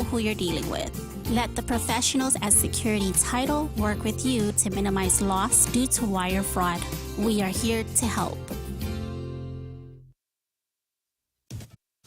who you're dealing with. Let the professionals at Security Title work with you to minimize loss due to wire fraud. We are here to help.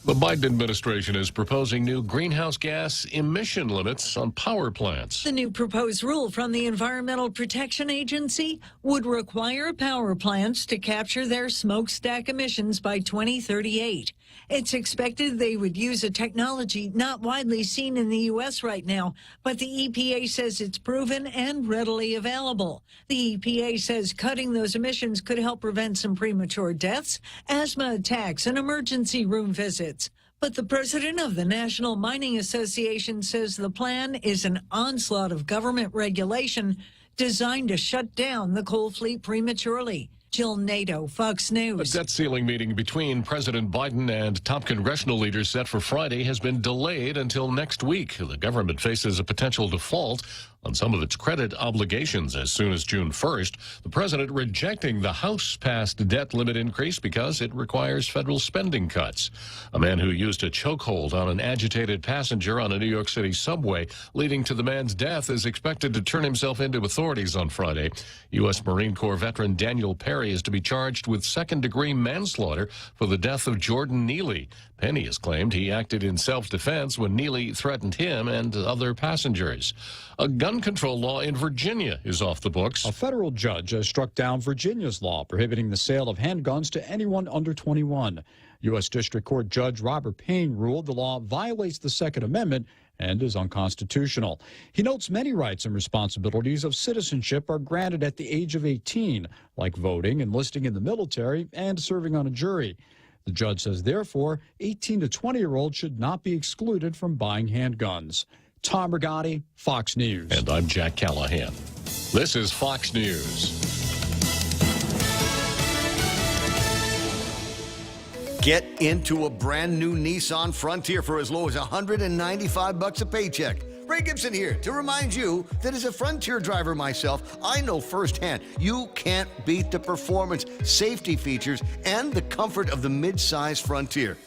The Biden administration is proposing new greenhouse gas emission limits on power plants. The new proposed rule from the Environmental Protection Agency would require power plants to capture their smokestack emissions by 2038. It's expected they would use a technology not widely seen in the U.S. right now, but the EPA says it's proven and readily available. The EPA says cutting those emissions could help prevent some premature deaths, asthma attacks, and emergency room visits. But the president of the National Mining Association says the plan is an onslaught of government regulation designed to shut down the coal fleet prematurely. Jill Nato, Fox News. A debt ceiling meeting between President Biden and top congressional leaders set for Friday has been delayed until next week. The government faces a potential default on some of its credit obligations as soon as June 1st. The president rejecting the House-passed debt limit increase because it requires federal spending cuts. A man who used a chokehold on an agitated passenger on a New York City subway, leading to the man's death, is expected to turn himself into authorities on Friday. U.S. Marine Corps veteran Daniel Perry is to be charged with second-degree manslaughter for the death of Jordan Neely. Penny has claimed he acted in self-defense when Neely threatened him and other passengers. A gun control law in Virginia is off the books. A federal judge has struck down Virginia's law prohibiting the sale of handguns to anyone under 21. U.S. District Court Judge Robert Payne ruled the law violates the Second Amendment and is unconstitutional. He notes many rights and responsibilities of citizenship are granted at the age of 18, like voting, enlisting in the military, and serving on a jury. The judge says, therefore, 18 to 20-year-olds should not be excluded from buying handguns. Tom Rigotti, Fox News. And I'm Jack Callahan. This is Fox News. Get into a brand new Nissan Frontier for as low as $195 a paycheck. Ray Gibson here to remind you that as a Frontier driver myself, I know firsthand you can't beat the performance, safety features, and the comfort of the mid-size Frontier.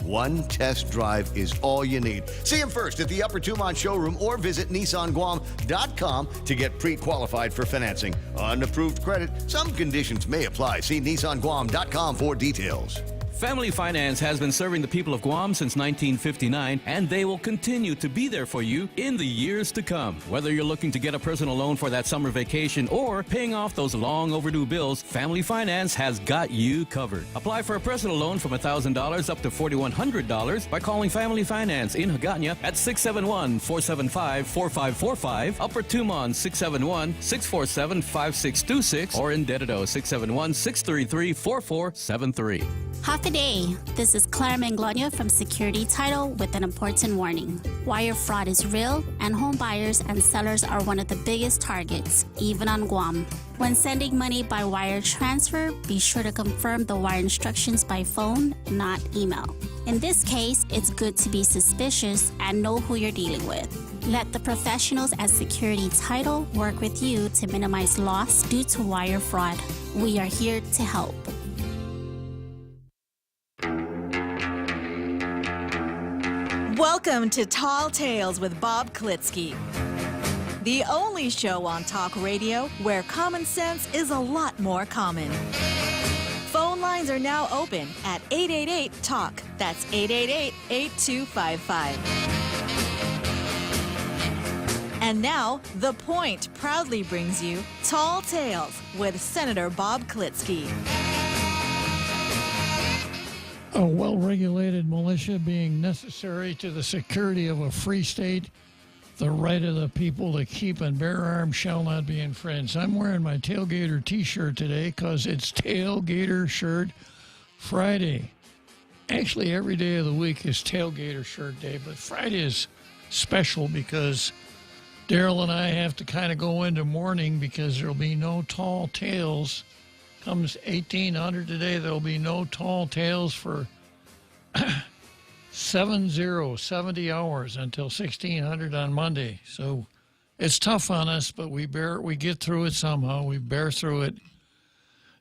One test drive is all you need. See him first at the Upper Tumont showroom or visit NissanGuam.com to get pre-qualified for financing. On approved credit, some conditions may apply. See NissanGuam.com for details. Family Finance has been serving the people of Guam since 1959, and they will continue to be there for you in the years to come. Whether you're looking to get a personal loan for that summer vacation or paying off those long overdue bills, Family Finance has got you covered. Apply for a personal loan from $1,000 up to $4,100 by calling Family Finance in Hagåtña at 671-475-4545, Upper Tumon 671-647-5626, or in Dededo 671-633-4473. Half a day. This is Claire Manglona from Security Title with an important warning. Wire fraud is real, and home buyers and sellers are one of the biggest targets, even on Guam. When sending money by wire transfer, be sure to confirm the wire instructions by phone, not email. In this case, it's good to be suspicious and know who you're dealing with. Let the professionals at Security Title work with you to minimize loss due to wire fraud. We are here to help. Welcome to Tall Tales with Bob Klitzkie, the only show on talk radio where common sense is a lot more common. Phone lines are now open at 888-TALK. That's 888-8255. And now, The Point proudly brings you Tall Tales with Senator Bob Klitzkie. A well-regulated militia being necessary to the security of a free state, the right of the people to keep and bear arms shall not be infringed. I'm wearing my Tailgater t-shirt today because it's Tailgater Shirt Friday. Actually, every day of the week is Tailgater Shirt Day, but Friday is special because Daryl and I have to kind of go into mourning because there'll be no tall tales. Comes 1800 today, there'll be no tall tales for 70 hours until 1600 on Monday. So it's tough on us, but we get through it somehow. We bear through it.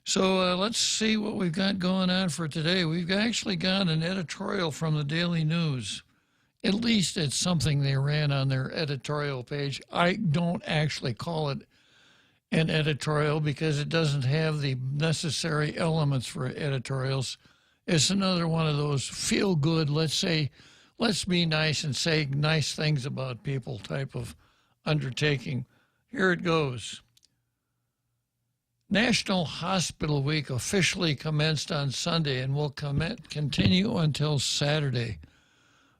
So let's see what we've got going on for today. We've actually got an editorial from the Daily News. At least it's something they ran on their editorial page. I don't actually call it an editorial because it doesn't have the necessary elements for editorials. It's another one of those feel good, let's be nice and say nice things about people type of undertaking. Here it goes. National Hospital Week officially commenced on Sunday and will continue until Saturday.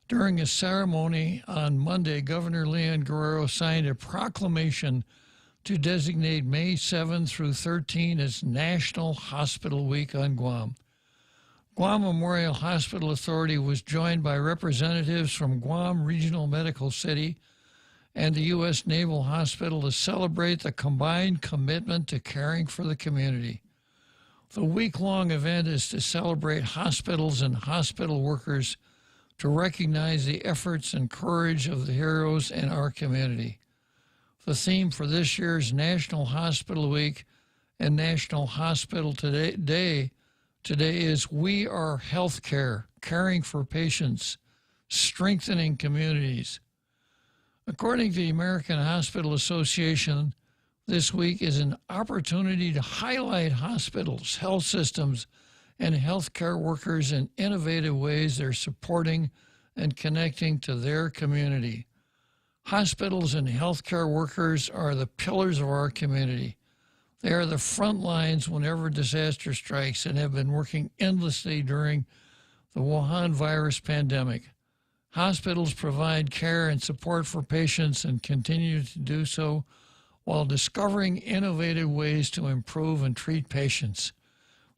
During a ceremony on Monday, Governor Leon Guerrero signed a proclamation to designate May 7 through 13 as National Hospital Week on Guam. Guam Memorial Hospital Authority was joined by representatives from Guam Regional Medical City and the U.S. Naval Hospital to celebrate the combined commitment to caring for the community. The week-long event is to celebrate hospitals and hospital workers to recognize the efforts and courage of the heroes in our community. The theme for this year's National Hospital Week and National Hospital Day is We Are Healthcare, Caring for Patients, Strengthening Communities. According to the American Hospital Association, this week is an opportunity to highlight hospitals, health systems, and healthcare workers in innovative ways they're supporting and connecting to their community. Hospitals and healthcare workers are the pillars of our community. They are the front lines whenever disaster strikes and have been working endlessly during the Wuhan virus pandemic. Hospitals provide care and support for patients and continue to do so while discovering innovative ways to improve and treat patients.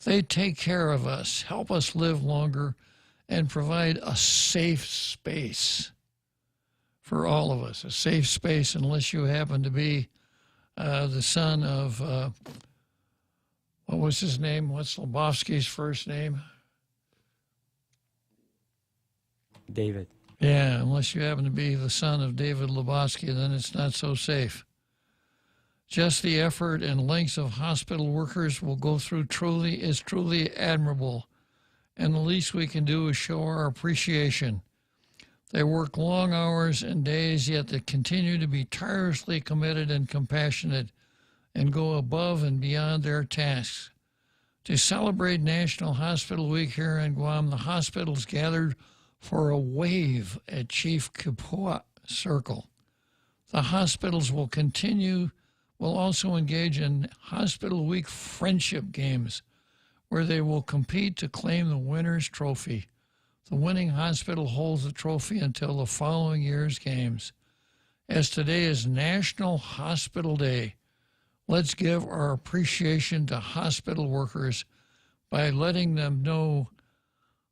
They take care of us, help us live longer, and provide a safe space for all of us. A safe space unless you happen to be the son of, what was his name? What's Lebowski's first name? David. Yeah, unless you happen to be the son of David Lebowski, then it's not so safe. Just the effort and lengths of hospital workers will go through is truly admirable, and the least we can do is show our appreciation. They work long hours and days, yet they continue to be tirelessly committed and compassionate and go above and beyond their tasks. To celebrate National Hospital Week here in Guam, the hospitals gathered for a wave at Chief Kapua Circle. The hospitals will also engage in Hospital Week friendship games where they will compete to claim the winner's trophy. The winning hospital holds the trophy until the following year's games. As today is National Hospital Day, let's give our appreciation to hospital workers by letting them know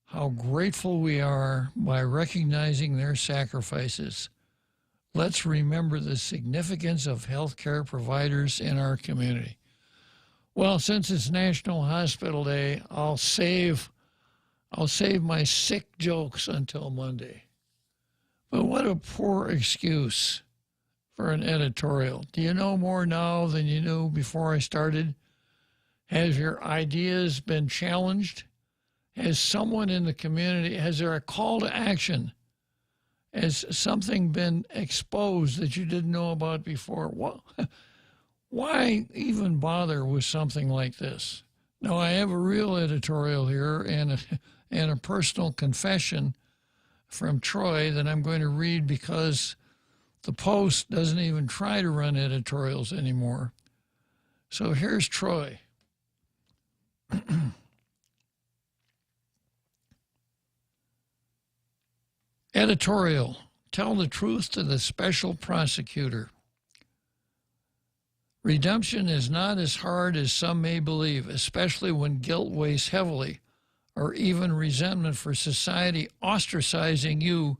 how grateful we are by recognizing their sacrifices. Let's remember the significance of healthcare providers in our community. Well, since it's National Hospital Day, I'll save my sick jokes until Monday. But what a poor excuse for an editorial. Do you know more now than you knew before I started? Has your ideas been challenged? Has someone in the community, has there a call to action? Has something been exposed that you didn't know about before? Why even bother with something like this? Now, I have a real editorial here and a personal confession from Troy that I'm going to read because the Post doesn't even try to run editorials anymore. So here's Troy. Editorial, tell the truth to the special prosecutor. Redemption is not as hard as some may believe, especially when guilt weighs heavily, or even resentment for society ostracizing you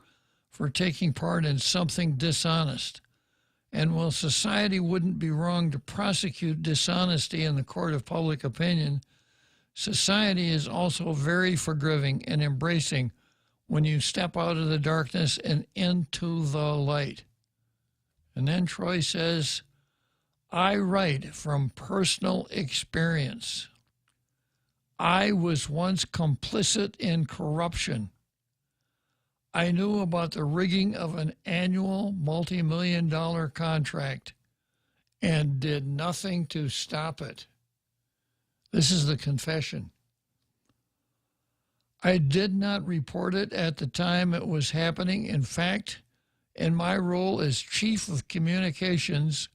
for taking part in something dishonest. And while society wouldn't be wrong to prosecute dishonesty in the court of public opinion, society is also very forgiving and embracing when you step out of the darkness and into the light. And then Troy says, I write from personal experience. I was once complicit in corruption. I knew about the rigging of an annual multi-million-dollar contract and did nothing to stop it. This is the confession. I did not report it at the time it was happening. In fact, in my role as Chief of Communications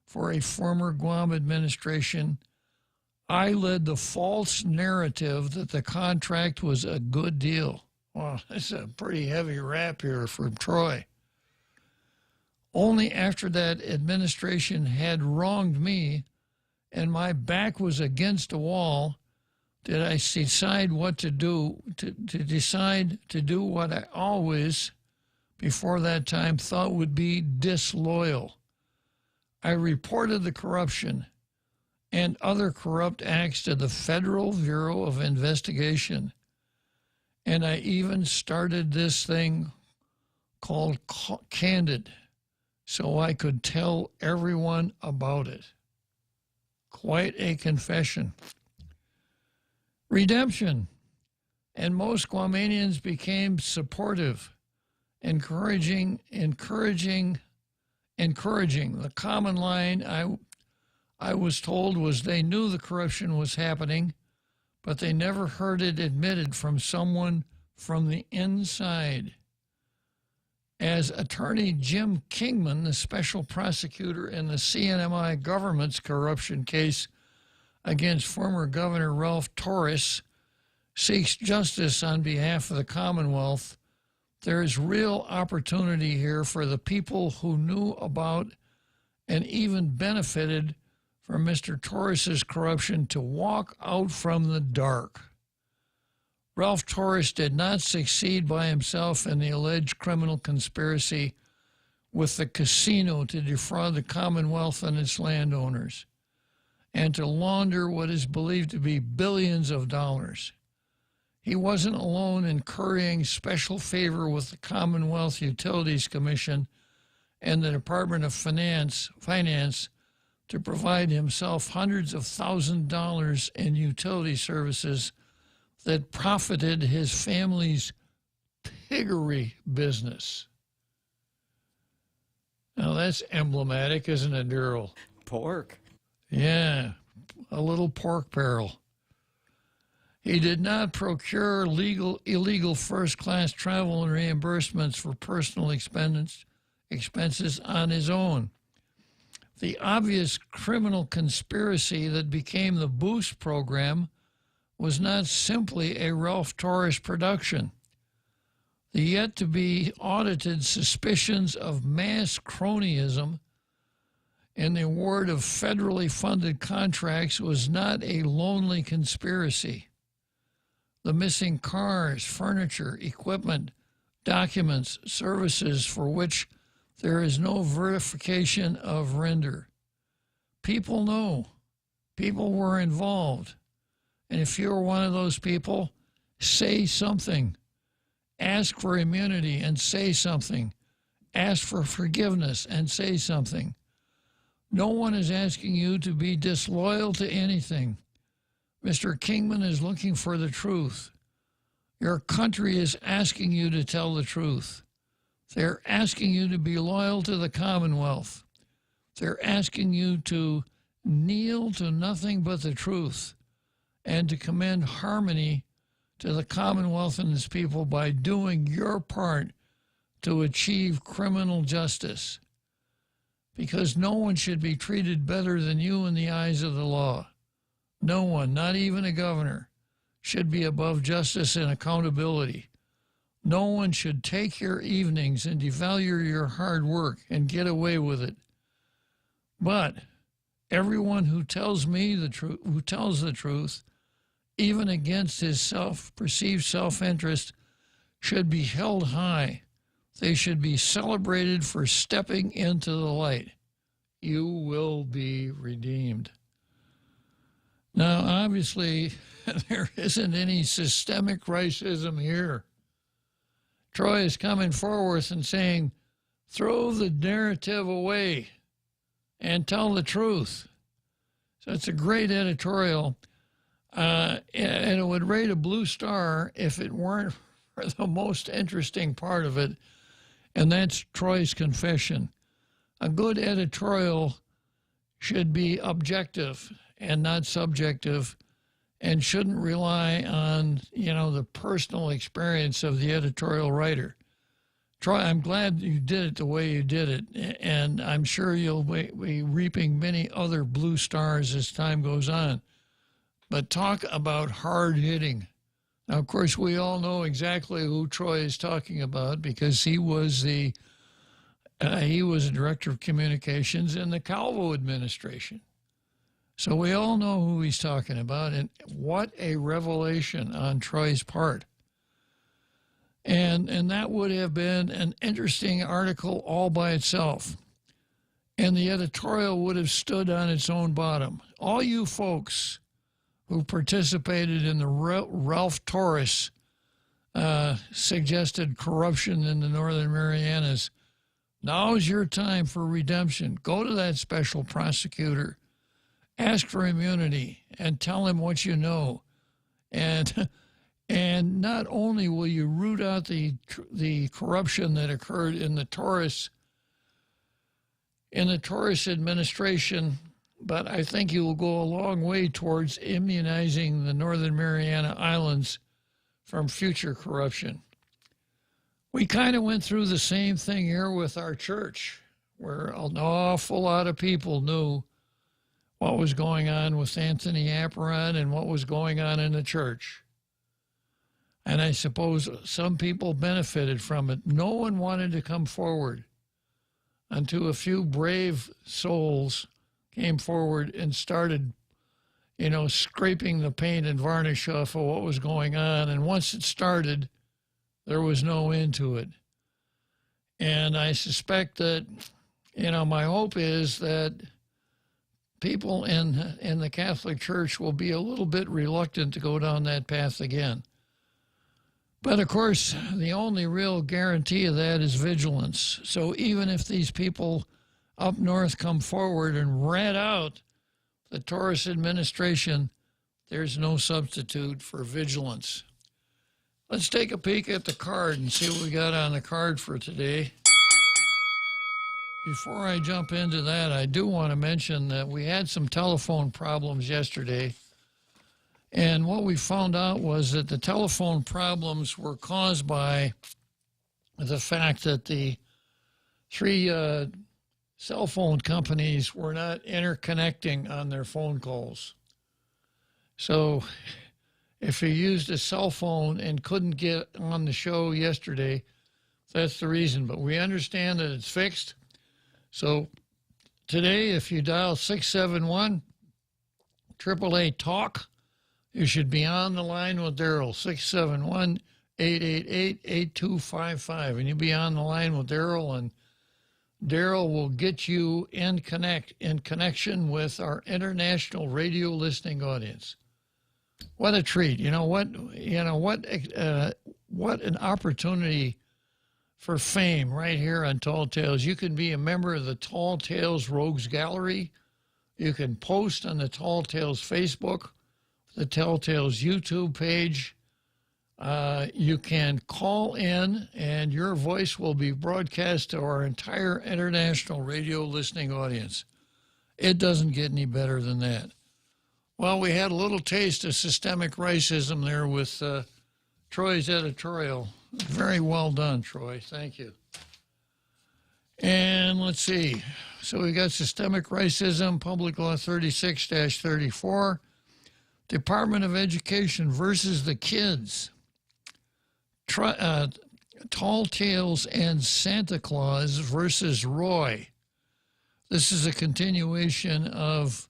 for a former Guam administration, I led the false narrative that the contract was a good deal. Well, that's a pretty heavy rap here from Troy. Only after that administration had wronged me and my back was against a wall did I decide what to do, to decide to do what I always, before that time, thought would be disloyal. I reported the corruption and other corrupt acts to the Federal Bureau of Investigation. And I even started this thing called Candid so I could tell everyone about it. Quite a confession. Redemption. And most Guamanians became supportive, encouraging. The common line I was told was they knew the corruption was happening, but they never heard it admitted from someone from the inside. As Attorney Jim Kingman, the special prosecutor in the CNMI government's corruption case against former Governor Ralph Torres, seeks justice on behalf of the Commonwealth, there is real opportunity here for the people who knew about and even benefited from Mr. Torres's corruption to walk out from the dark. Ralph Torres did not succeed by himself in the alleged criminal conspiracy with the casino to defraud the Commonwealth and its landowners and to launder what is believed to be billions of dollars. He wasn't alone in currying special favor with the Commonwealth Utilities Commission and the Department of Finance to provide himself hundreds of thousands of dollars in utility services that profited his family's piggery business. Now that's emblematic, isn't it, Daryl? Pork. Yeah, a little pork barrel. He did not procure illegal first-class travel and reimbursements for personal expenses on his own. The obvious criminal conspiracy that became the Boost program was not simply a Ralph Torres production. The yet-to-be audited suspicions of mass cronyism in the award of federally funded contracts was not a lonely conspiracy. The missing cars, furniture, equipment, documents, services for which there is no verification of render. People know. People were involved. And if you're one of those people, say something. Ask for immunity and say something. Ask for forgiveness and say something. No one is asking you to be disloyal to anything. Mr. Kingman is looking for the truth. Your country is asking you to tell the truth. They're asking you to be loyal to the Commonwealth. They're asking you to kneel to nothing but the truth and to commend harmony to the Commonwealth and its people by doing your part to achieve criminal justice. Because no one should be treated better than you in the eyes of the law. No one, not even a governor, should be above justice and accountability. No one should take your evenings and devalue your hard work and get away with it. But everyone who tells me the truth, who tells the truth, even against his perceived self-interest, should be held high. They should be celebrated for stepping into the light. You will be redeemed. Now, obviously, there isn't any systemic racism here. Troy is coming forward and saying, throw the narrative away and tell the truth. So it's a great editorial. And it would rate a blue star if it weren't for the most interesting part of it, and that's Troy's confession. A good editorial should be objective and not subjective, and shouldn't rely on, the personal experience of the editorial writer. Troy, I'm glad you did it the way you did it, and I'm sure you'll be reaping many other blue stars as time goes on. But talk about hard hitting. Now, of course, we all know exactly who Troy is talking about because he was the director of communications in the Calvo administration. So we all know who he's talking about, and what a revelation on Troy's part. And that would have been an interesting article all by itself. And the editorial would have stood on its own bottom. All you folks who participated in the Ralph Torres suggested corruption in the Northern Marianas, now's your time for redemption. Go to that special prosecutor, ask for immunity, and tell him what you know. And not only will you root out the corruption that occurred in the Torres administration, but I think you will go a long way towards immunizing the Northern Mariana Islands from future corruption. We kind of went through the same thing here with our church, where an awful lot of people knew what was going on with Anthony Apparon and what was going on in the church. And I suppose some people benefited from it. No one wanted to come forward until a few brave souls came forward and started, scraping the paint and varnish off of what was going on. And once it started, there was no end to it. And I suspect that, my hope is that people in the Catholic Church will be a little bit reluctant to go down that path again. But of course, the only real guarantee of that is vigilance. So even if these people up north come forward and rat out the Torres administration, there's no substitute for vigilance. Let's take a peek at the card and see what we got on the card for today. Before I jump into that, I do want to mention that we had some telephone problems yesterday. And what we found out was that the telephone problems were caused by the fact that the three cell phone companies were not interconnecting on their phone calls. So if you used a cell phone and couldn't get on the show yesterday, that's the reason. But we understand that it's fixed. So today, if you dial 671-888-TALK, you should be on the line with Daryl, 671-888-8255. And you'll be on the line with Daryl, and Daryl will get you in connection with our international radio listening audience. What a treat. What an opportunity for fame right here on Tall Tales. You can be a member of the Tall Tales Rogues Gallery. You can post on the Tall Tales Facebook, the Tall Tales YouTube page. You can call in, and your voice will be broadcast to our entire international radio listening audience. It doesn't get any better than that. Well, we had a little taste of systemic racism there with Troy's editorial. Very well done, Troy. Thank you. And let's see. So we got systemic racism, Public Law 36-34. Department of Education versus the kids. Tall Tales and Santa Claus versus Roy. This is a continuation of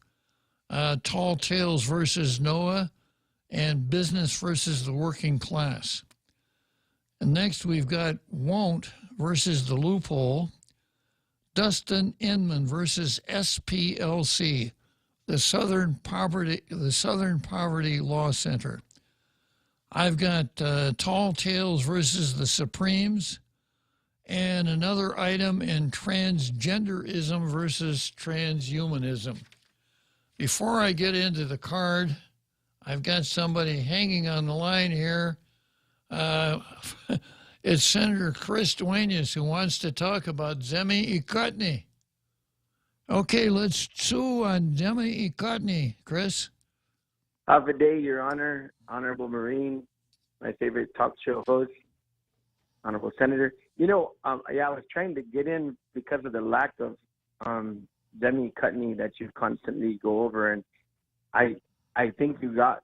Tall Tales versus Noah and Business versus the Working Class. And next we've got Won't versus the Loophole. Dustin Inman versus SPLC. The Southern Poverty Law Center. I've got Tall Tales versus the Supremes, and another item in transgenderism versus transhumanism. Before I get into the card, I've got somebody hanging on the line here. Uh, it's Senator Chris Duenas who wants to talk about Zemi Ikotny. Okay, let's sue on Zemi Ikotny, Chris. Have a day, Your Honor, Honorable Marine, my favorite talk show host, Honorable Senator. You know, I was trying to get in because of the lack of Zemi Ikotny that you constantly go over, and I think you got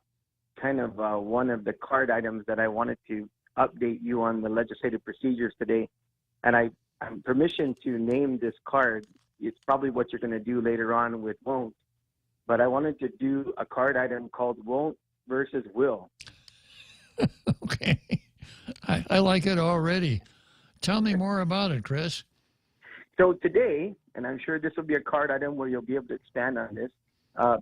kind of one of the card items that I wanted to update you on the legislative procedures today, and I'm permission to name this card. It's probably what you're going to do later on with won't, but I wanted to do a card item called won't versus will. Okay. I like it already. Tell me more about it, Chris. So today, and I'm sure this will be a card item where you'll be able to expand on this,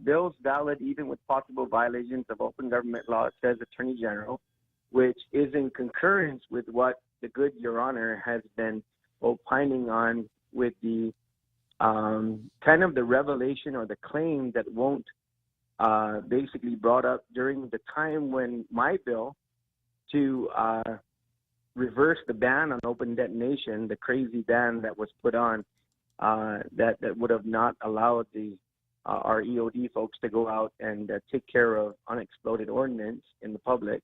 bills valid even with possible violations of open government law, says Attorney General, which is in concurrence with what the good Your Honor has been opining on with the kind of the revelation or the claim that won't basically brought up during the time when my bill to reverse the ban on open detonation, the crazy ban that was put on that would have not allowed our EOD folks to go out and take care of unexploded ordnance in the public.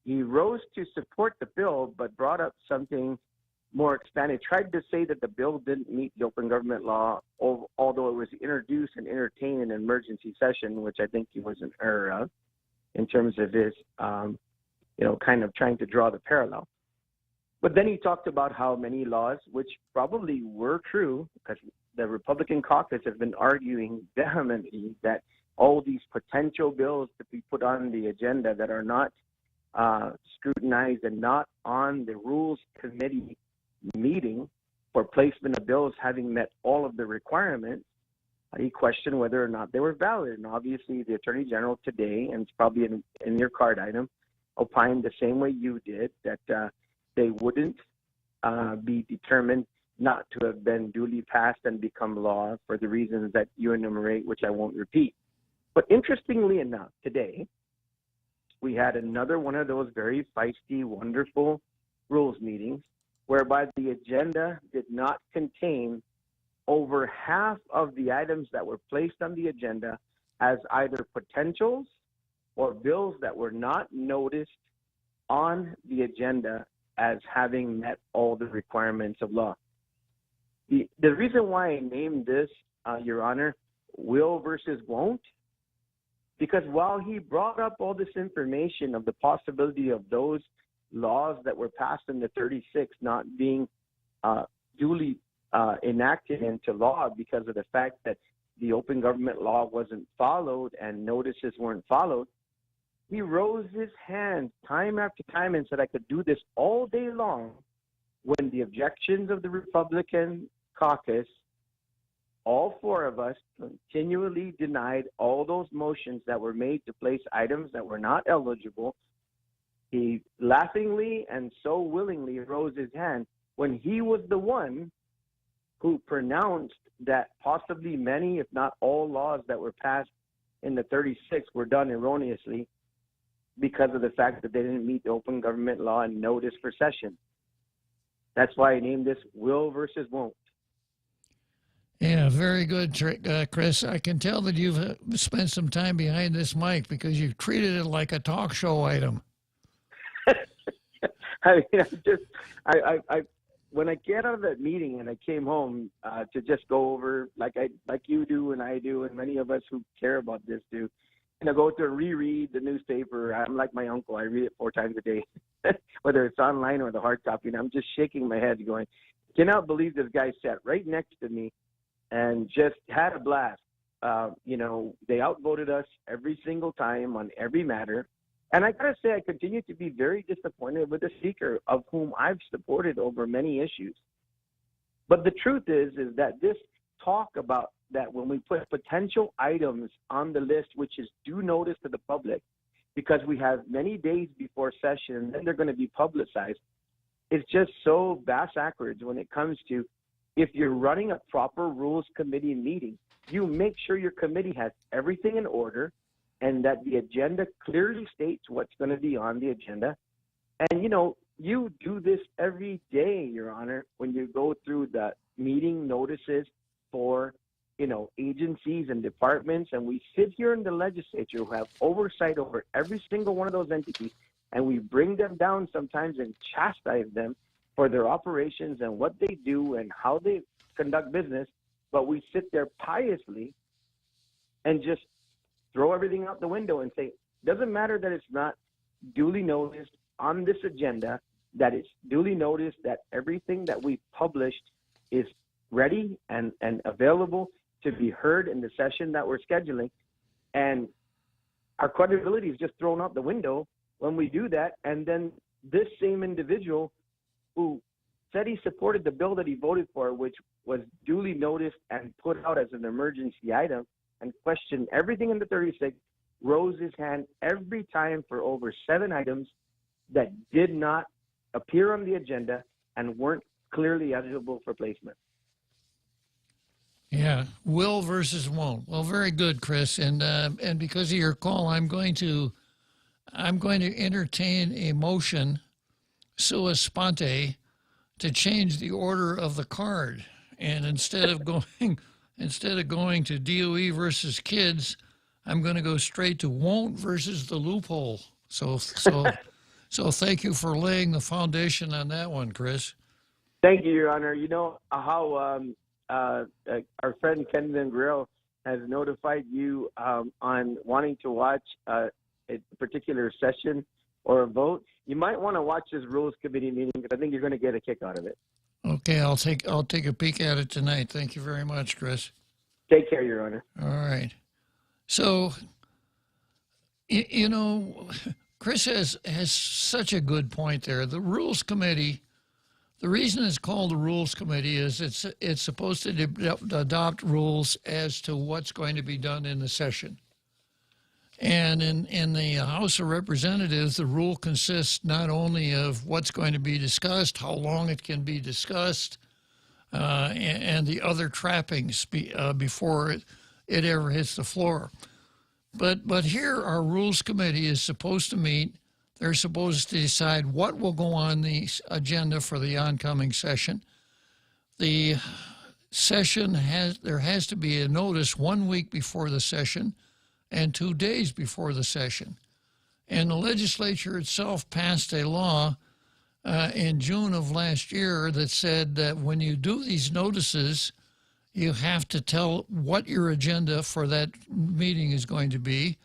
He rose to support the bill, but brought up something more expanded, tried to say that the bill didn't meet the open government law, although it was introduced and entertained in an emergency session, which I think he was in error of in terms of his, kind of trying to draw the parallel. But then he talked about how many laws, which probably were true, because the Republican caucus has been arguing vehemently that all these potential bills to be put on the agenda that are not scrutinized and not on the Rules Committee meeting for placement of bills having met all of the requirements, he questioned whether or not they were valid. And obviously the Attorney General today, and it's probably in your card item, opined the same way you did, that they wouldn't be determined not to have been duly passed and become law for the reasons that you enumerate, which I won't repeat. But interestingly enough, today, we had another one of those very feisty, wonderful rules meetings whereby the agenda did not contain over half of the items that were placed on the agenda as either potentials or bills that were not noticed on the agenda as having met all the requirements of law. The reason why I named this, Your Honor, will versus won't, because while he brought up all this information of the possibility of those laws that were passed in the 36 not being duly enacted into law because of the fact that the open government law wasn't followed and notices weren't followed, he rose his hand time after time and said I could do this all day long when the objections of the Republican caucus, all four of us, continually denied all those motions that were made to place items that were not eligible. He laughingly and so willingly rose his hand when he was the one who pronounced that possibly many, if not all, laws that were passed in the 36 were done erroneously because of the fact that they didn't meet the open government law and notice for session. That's why I named this will versus won't. Yeah, very good, Chris. I can tell that you've spent some time behind this mic because you've treated it like a talk show item. I mean, when I get out of that meeting and I came home to just go over like you do and I do and many of us who care about this do, and I go to reread the newspaper. I'm like my uncle. I read it 4 times a day, whether it's online or the hard copy. And I'm just shaking my head going, cannot believe this guy sat right next to me and just had a blast. They outvoted us every single time on every matter. And I got to say, I continue to be very disappointed with the speaker of whom I've supported over many issues. But the truth is that this talk about that when we put potential items on the list, which is due notice to the public, because we have many days before session and then they're going to be publicized, it's just so backwards when it comes to if you're running a proper rules committee meeting, you make sure your committee has everything in order, and that the agenda clearly states what's going to be on the agenda. And, you do this every day, Your Honor, when you go through the meeting notices for, agencies and departments. And we sit here in the legislature who have oversight over every single one of those entities, and we bring them down sometimes and chastise them for their operations and what they do and how they conduct business. But we sit there piously and just throw everything out the window and say, doesn't matter that it's not duly noticed on this agenda, that it's duly noticed that everything that we published is ready and available to be heard in the session that we're scheduling. And our credibility is just thrown out the window when we do that. And then this same individual who said he supported the bill that he voted for, which was duly noticed and put out as an emergency item, and questioned everything in the 36, rose his hand every time for over 7 items that did not appear on the agenda and weren't clearly eligible for placement. Yeah, will versus won't. Well, very good, Chris. And because of your call, I'm going to entertain a motion sua sponte to change the order of the card. And instead of going to DOE versus kids, I'm going to go straight to won't versus the loophole. So thank you for laying the foundation on that one, Chris. Thank you, Your Honor. You know how our friend Kendon Grill has notified you on wanting to watch a particular session or a vote. You might want to watch this Rules Committee meeting because I think you're going to get a kick out of it. Okay, I'll take a peek at it tonight. Thank you very much, Chris. Take care, Your Honor. All right. So, Chris has such a good point there. The Rules Committee, the reason it's called the Rules Committee is it's supposed to adopt rules as to what's going to be done in the session. And in the House of Representatives, the rule consists not only of what's going to be discussed, how long it can be discussed, and the other trappings before it ever hits the floor. But here our Rules Committee is supposed to meet. They're supposed to decide what will go on the agenda for the oncoming session. The session there has to be a notice 1 week before the session and 2 days before the session. And the legislature itself passed a law in June of last year that said that when you do these notices, you have to tell what your agenda for that meeting is going to be,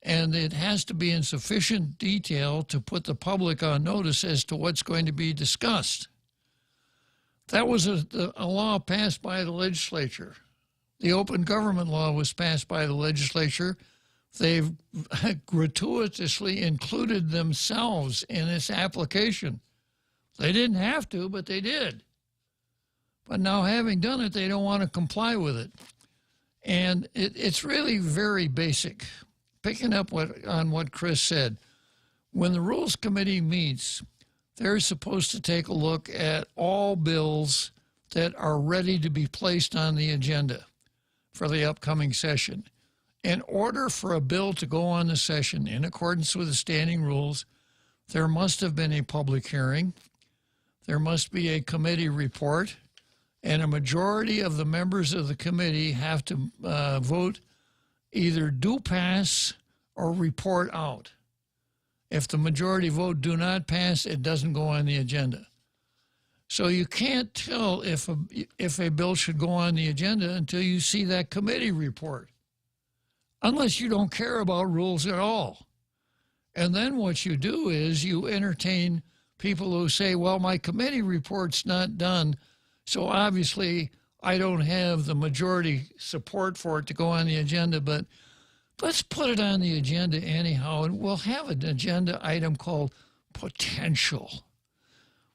and it has to be in sufficient detail to put the public on notice as to what's going to be discussed. That was a law passed by the legislature. The open government law was passed by the legislature. They've gratuitously included themselves in its application. They didn't have to, but they did. But now, having done it, they don't want to comply with it. And it's really very basic. Picking up on what Chris said, when the Rules Committee meets, they're supposed to take a look at all bills that are ready to be placed on the agenda for the upcoming session. In order for a bill to go on the session in accordance with the standing rules, there must have been a public hearing, there must be a committee report, and a majority of the members of the committee have to vote either do pass or report out. If the majority vote do not pass, it doesn't go on the agenda. So you can't tell if a bill should go on the agenda until you see that committee report, unless you don't care about rules at all. And then what you do is you entertain people who say, well, my committee report's not done, so obviously I don't have the majority support for it to go on the agenda, but let's put it on the agenda anyhow, and we'll have an agenda item called potential,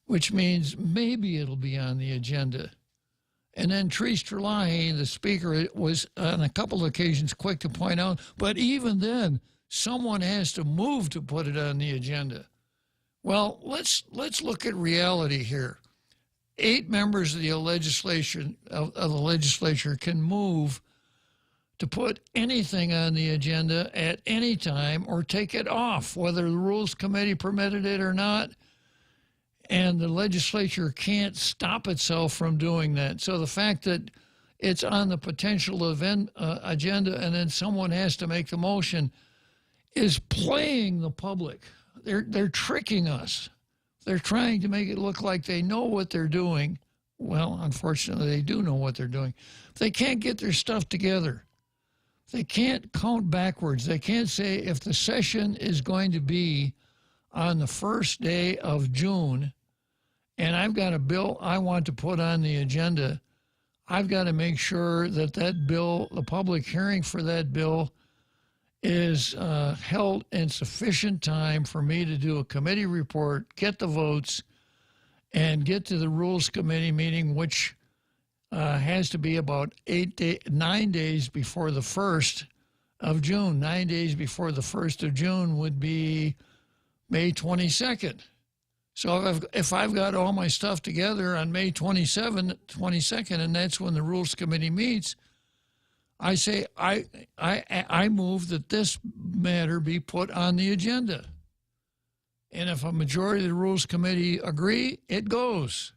which means maybe it'll be on the agenda. And then Therese Terlahe, the speaker, was on a couple of occasions quick to point out, but even then, someone has to move to put it on the agenda. Well, let's look at reality here. 8 members of the legislature can move to put anything on the agenda at any time or take it off, whether the Rules Committee permitted it or not. And the legislature can't stop itself from doing that. So the fact that it's on the potential event agenda and then someone has to make the motion is playing the public. They're tricking us. They're trying to make it look like they know what they're doing. Well, unfortunately, they do know what they're doing. They can't get their stuff together. They can't count backwards. They can't say if the session is going to be on the first day of June and I've got a bill I want to put on the agenda, I've got to make sure that that bill, the public hearing for that bill, is held in sufficient time for me to do a committee report, get the votes, and get to the Rules Committee meeting, which has to be about 9 days before the 1st of June. 9 days before the 1st of June would be May 22nd. So if I've got all my stuff together on May 22nd, and that's when the Rules Committee meets, I say I move that this matter be put on the agenda. And if a majority of the Rules Committee agree, it goes.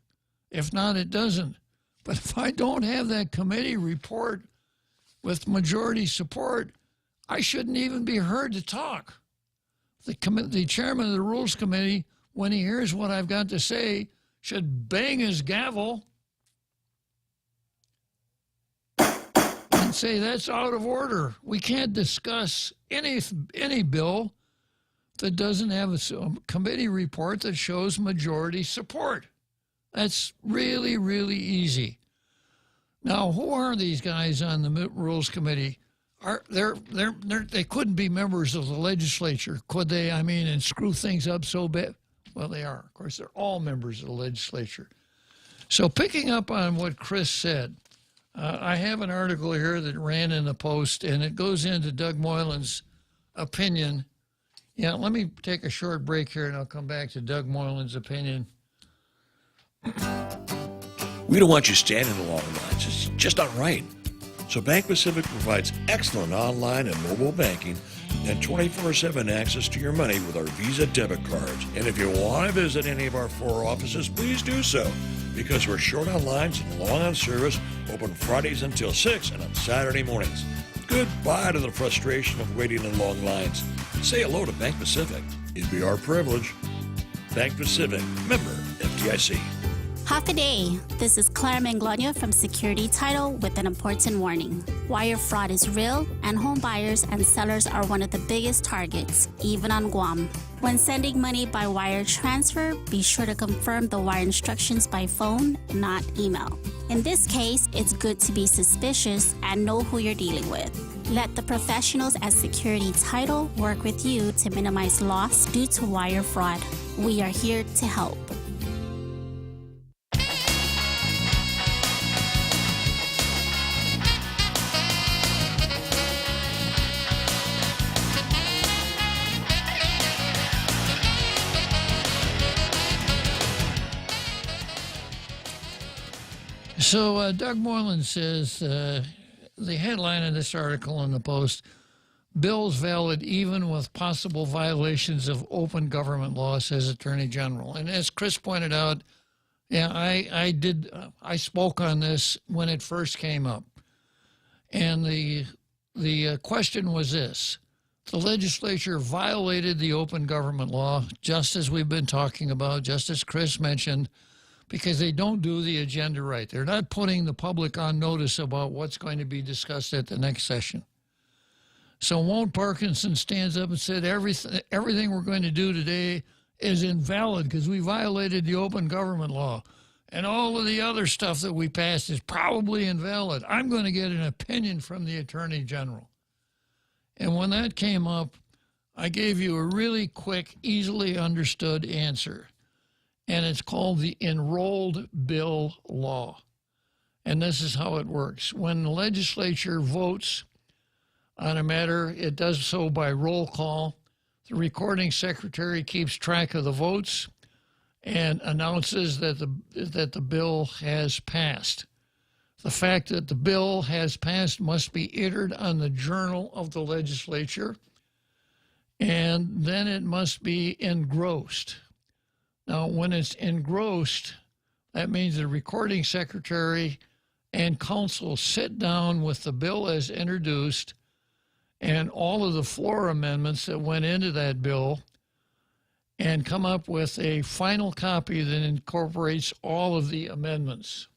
If not, it doesn't. But if I don't have that committee report with majority support, I shouldn't even be heard to talk. The chairman of the Rules Committee, when he hears what I've got to say, should bang his gavel and say that's out of order. We can't discuss any bill that doesn't have a committee report that shows majority support. That's really, really easy. Now, who are these guys on the Rules Committee? They couldn't be members of the legislature, could they? I mean, and screw things up so bad. Well, they are. Of course, they're all members of the legislature. So picking up on what Chris said, I have an article here that ran in the Post, and it goes into Doug Moylan's opinion. Yeah, let me take a short break here, and I'll come back to Doug Moylan's opinion. We don't want you standing along the lines. It's just not right. So Bank Pacific provides excellent online and mobile banking and 24/7 access to your money with our Visa debit cards. And if you want to visit any of our 4 offices, please do so, because we're short on lines and long on service, open Fridays until 6 and on Saturday mornings. Goodbye to the frustration of waiting in long lines. Say hello to Bank Pacific. It'd be our privilege. Bank Pacific, member FDIC. Half a day. This is Claire Manglona from Security Title with an important warning. Wire fraud is real, and home buyers and sellers are one of the biggest targets, even on Guam. When sending money by wire transfer, be sure to confirm the wire instructions by phone, not email. In this case, it's good to be suspicious and know who you're dealing with. Let the professionals at Security Title work with you to minimize loss due to wire fraud. We are here to help. So Doug Moylan says, the headline of this article in the Post, bills valid even with possible violations of open government law, says Attorney General. And as Chris pointed out, yeah, I spoke on this when it first came up. And the question was this: the legislature violated the open government law, just as we've been talking about, just as Chris mentioned, because they don't do the agenda right. They're not putting the public on notice about what's going to be discussed at the next session. So Won't Parkinson stands up and said everything we're going to do today is invalid because we violated the open government law. And all of the other stuff that we passed is probably invalid. I'm going to get an opinion from the Attorney General. And when that came up, I gave you a really quick, easily understood answer. And it's called the enrolled bill law. And this is how it works. When the legislature votes on a matter, it does so by roll call. The recording secretary keeps track of the votes and announces that the bill has passed. The fact that the bill has passed must be entered on the journal of the legislature, and then it must be engrossed. Now, when it's engrossed, that means the recording secretary and council sit down with the bill as introduced and all of the floor amendments that went into that bill and come up with a final copy that incorporates all of the amendments.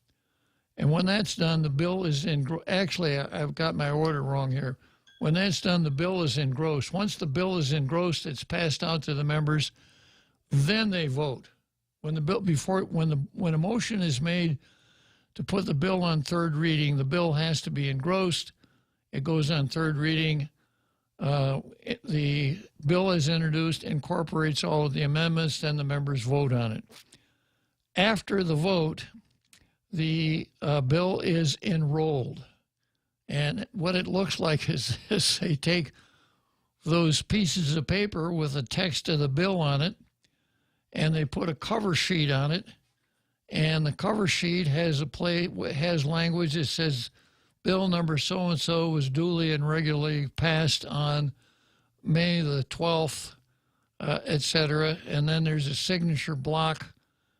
And when that's done, the bill is actually, I've got my order wrong here. When that's done, the bill is engrossed. Once the bill is engrossed, it's passed out to the members. Then they vote. When a motion is made to put the bill on third reading, the bill has to be engrossed. It goes on third reading. The bill is introduced, incorporates all of the amendments, then the members vote on it. After the vote, the bill is enrolled. And what it looks like is they take those pieces of paper with the text of the bill on it, and they put a cover sheet on it, and the cover sheet has language that says bill number so-and-so was duly and regularly passed on May the 12th, et cetera. And then there's a signature block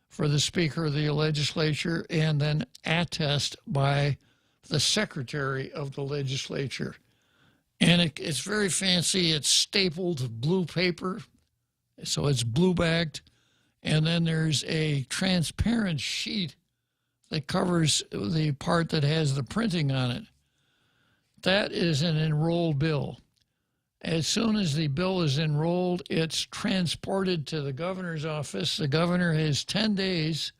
for the Speaker of the legislature, and then attest by the Secretary of the legislature. And it's very fancy. It's stapled blue paper, so it's blue-bagged. And then there's a transparent sheet that covers the part that has the printing on it. That is an enrolled bill. As soon as the bill is enrolled, it's transported to the governor's office. The governor has 10 days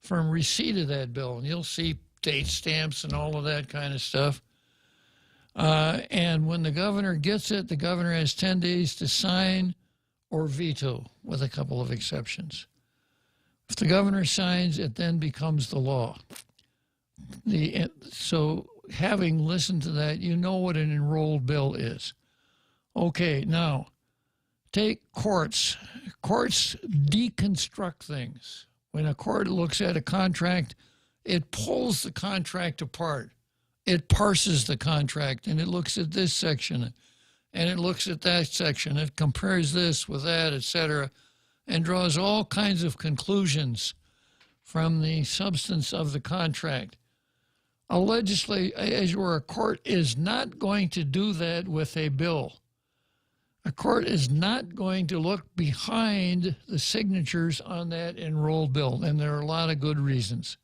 from receipt of that bill, and you'll see date stamps and all of that kind of stuff. And when the governor gets it, the governor has 10 days to sign or veto, with a couple of exceptions. If the governor signs, it then becomes the law. So having listened to that, you know what an enrolled bill is. Okay, now, take courts. Courts deconstruct things. When a court looks at a contract, it pulls the contract apart. It parses the contract, and it looks at this section, and it looks at that section. It compares this with that, et cetera, and draws all kinds of conclusions from the substance of the contract. A court is not going to do that with a bill. A court is not going to look behind the signatures on that enrolled bill, and there are a lot of good reasons.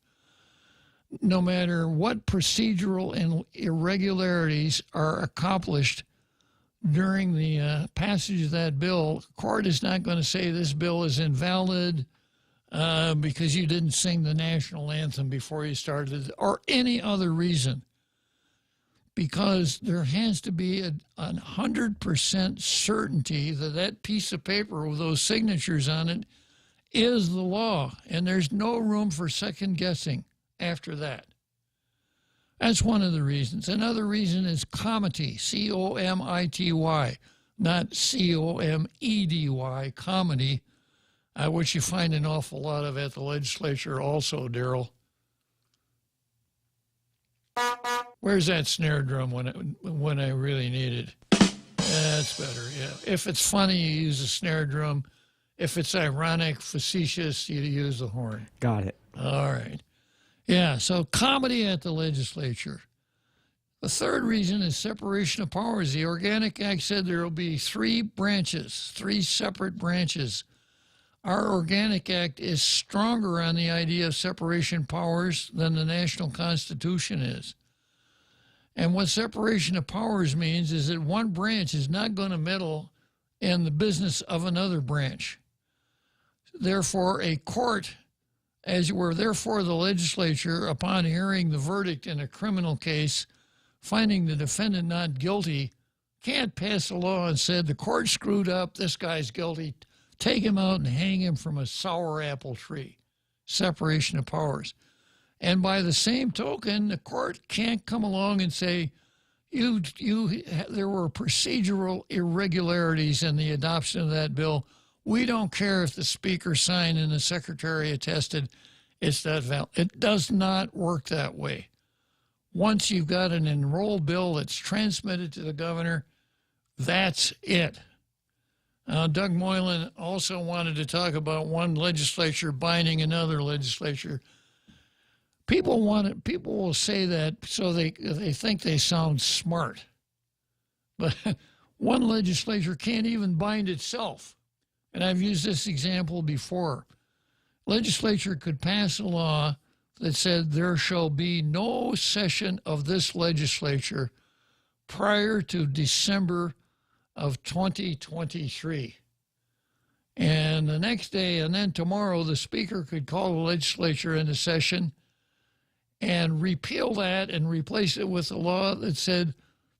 No matter what procedural irregularities are accomplished during the passage of that bill, the court is not going to say this bill is invalid because you didn't sing the national anthem before you started, or any other reason. Because there has to be a 100% certainty that that piece of paper with those signatures on it is the law, and there's no room for second guessing after that. That's one of the reasons. Another reason is comity, C-O-M-I-T-Y, not C-O-M-E-D-Y, comedy, which you find an awful lot of at the legislature also, Daryl. Where's that snare drum when I really need it? That's better, yeah. If it's funny, you use a snare drum. If it's ironic, facetious, you use the horn. Got it. All right. Yeah, so comedy at the legislature. The third reason is separation of powers. The Organic Act said there will be three separate branches. Our Organic Act is stronger on the idea of separation of powers than the national Constitution is. And what separation of powers means is that one branch is not going to meddle in the business of another branch. Therefore, a court, therefore the legislature, upon hearing the verdict in a criminal case, finding the defendant not guilty, can't pass a law and said, the court screwed up, this guy's guilty, take him out and hang him from a sour apple tree. Separation of powers. And by the same token, the court can't come along and say, there were procedural irregularities in the adoption of that bill. We don't care if the speaker signed and the secretary attested. It's not valid. It does not work that way. Once you've got an enrolled bill that's transmitted to the governor, that's it. Doug Moylan also wanted to talk about one legislature binding another legislature. People will say that so they think they sound smart. But one legislature can't even bind itself. And I've used this example before. Legislature could pass a law that said there shall be no session of this legislature prior to December of 2023. And the next day, and then tomorrow, the Speaker could call the legislature into session and repeal that and replace it with a law that said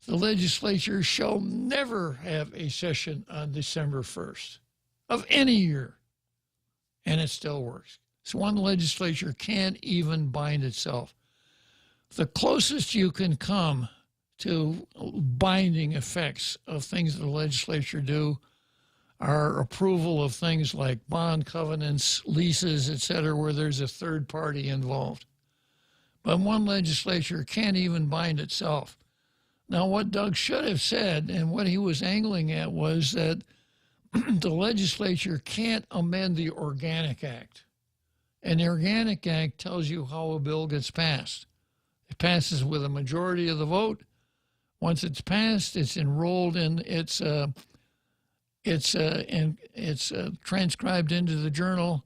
the legislature shall never have a session on December 1st of any year. And it still works. So one legislature can't even bind itself. The closest you can come to binding effects of things the legislature do are approval of things like bond covenants, leases, etc., where there's a third party involved. But one legislature can't even bind itself. Now, what Doug should have said, and what he was angling at, was that the legislature can't amend the Organic Act. And the Organic Act tells you how a bill gets passed. It passes with a majority of the vote. Once it's passed, it's enrolled in it's transcribed into the journal,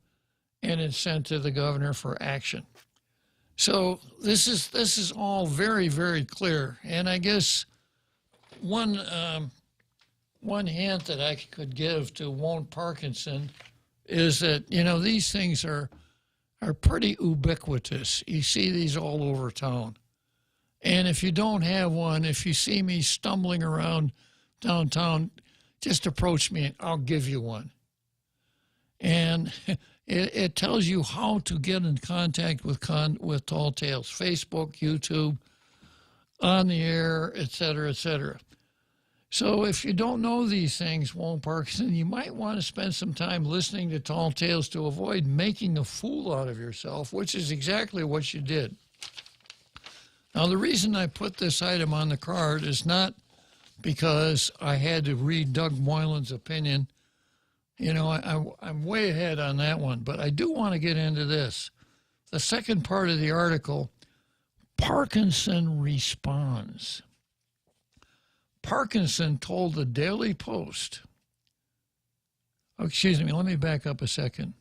and it's sent to the governor for action. So this is all very, very clear. And I guess one hint that I could give to Won't Parkinson is that, these things are pretty ubiquitous. You see these all over town. And if you don't have one, if you see me stumbling around downtown, just approach me and I'll give you one. And it tells you how to get in contact with Tall Tales, Facebook, YouTube, on the air, et cetera, et cetera. So if you don't know these things, Won't Parkinson, you might want to spend some time listening to Tall Tales to avoid making a fool out of yourself, which is exactly what you did. Now, the reason I put this item on the card is not because I had to read Doug Moylan's opinion. I'm way ahead on that one, but I do want to get into this. The second part of the article, Parkinson responds. Parkinson told the Daily Post, let me back up a second.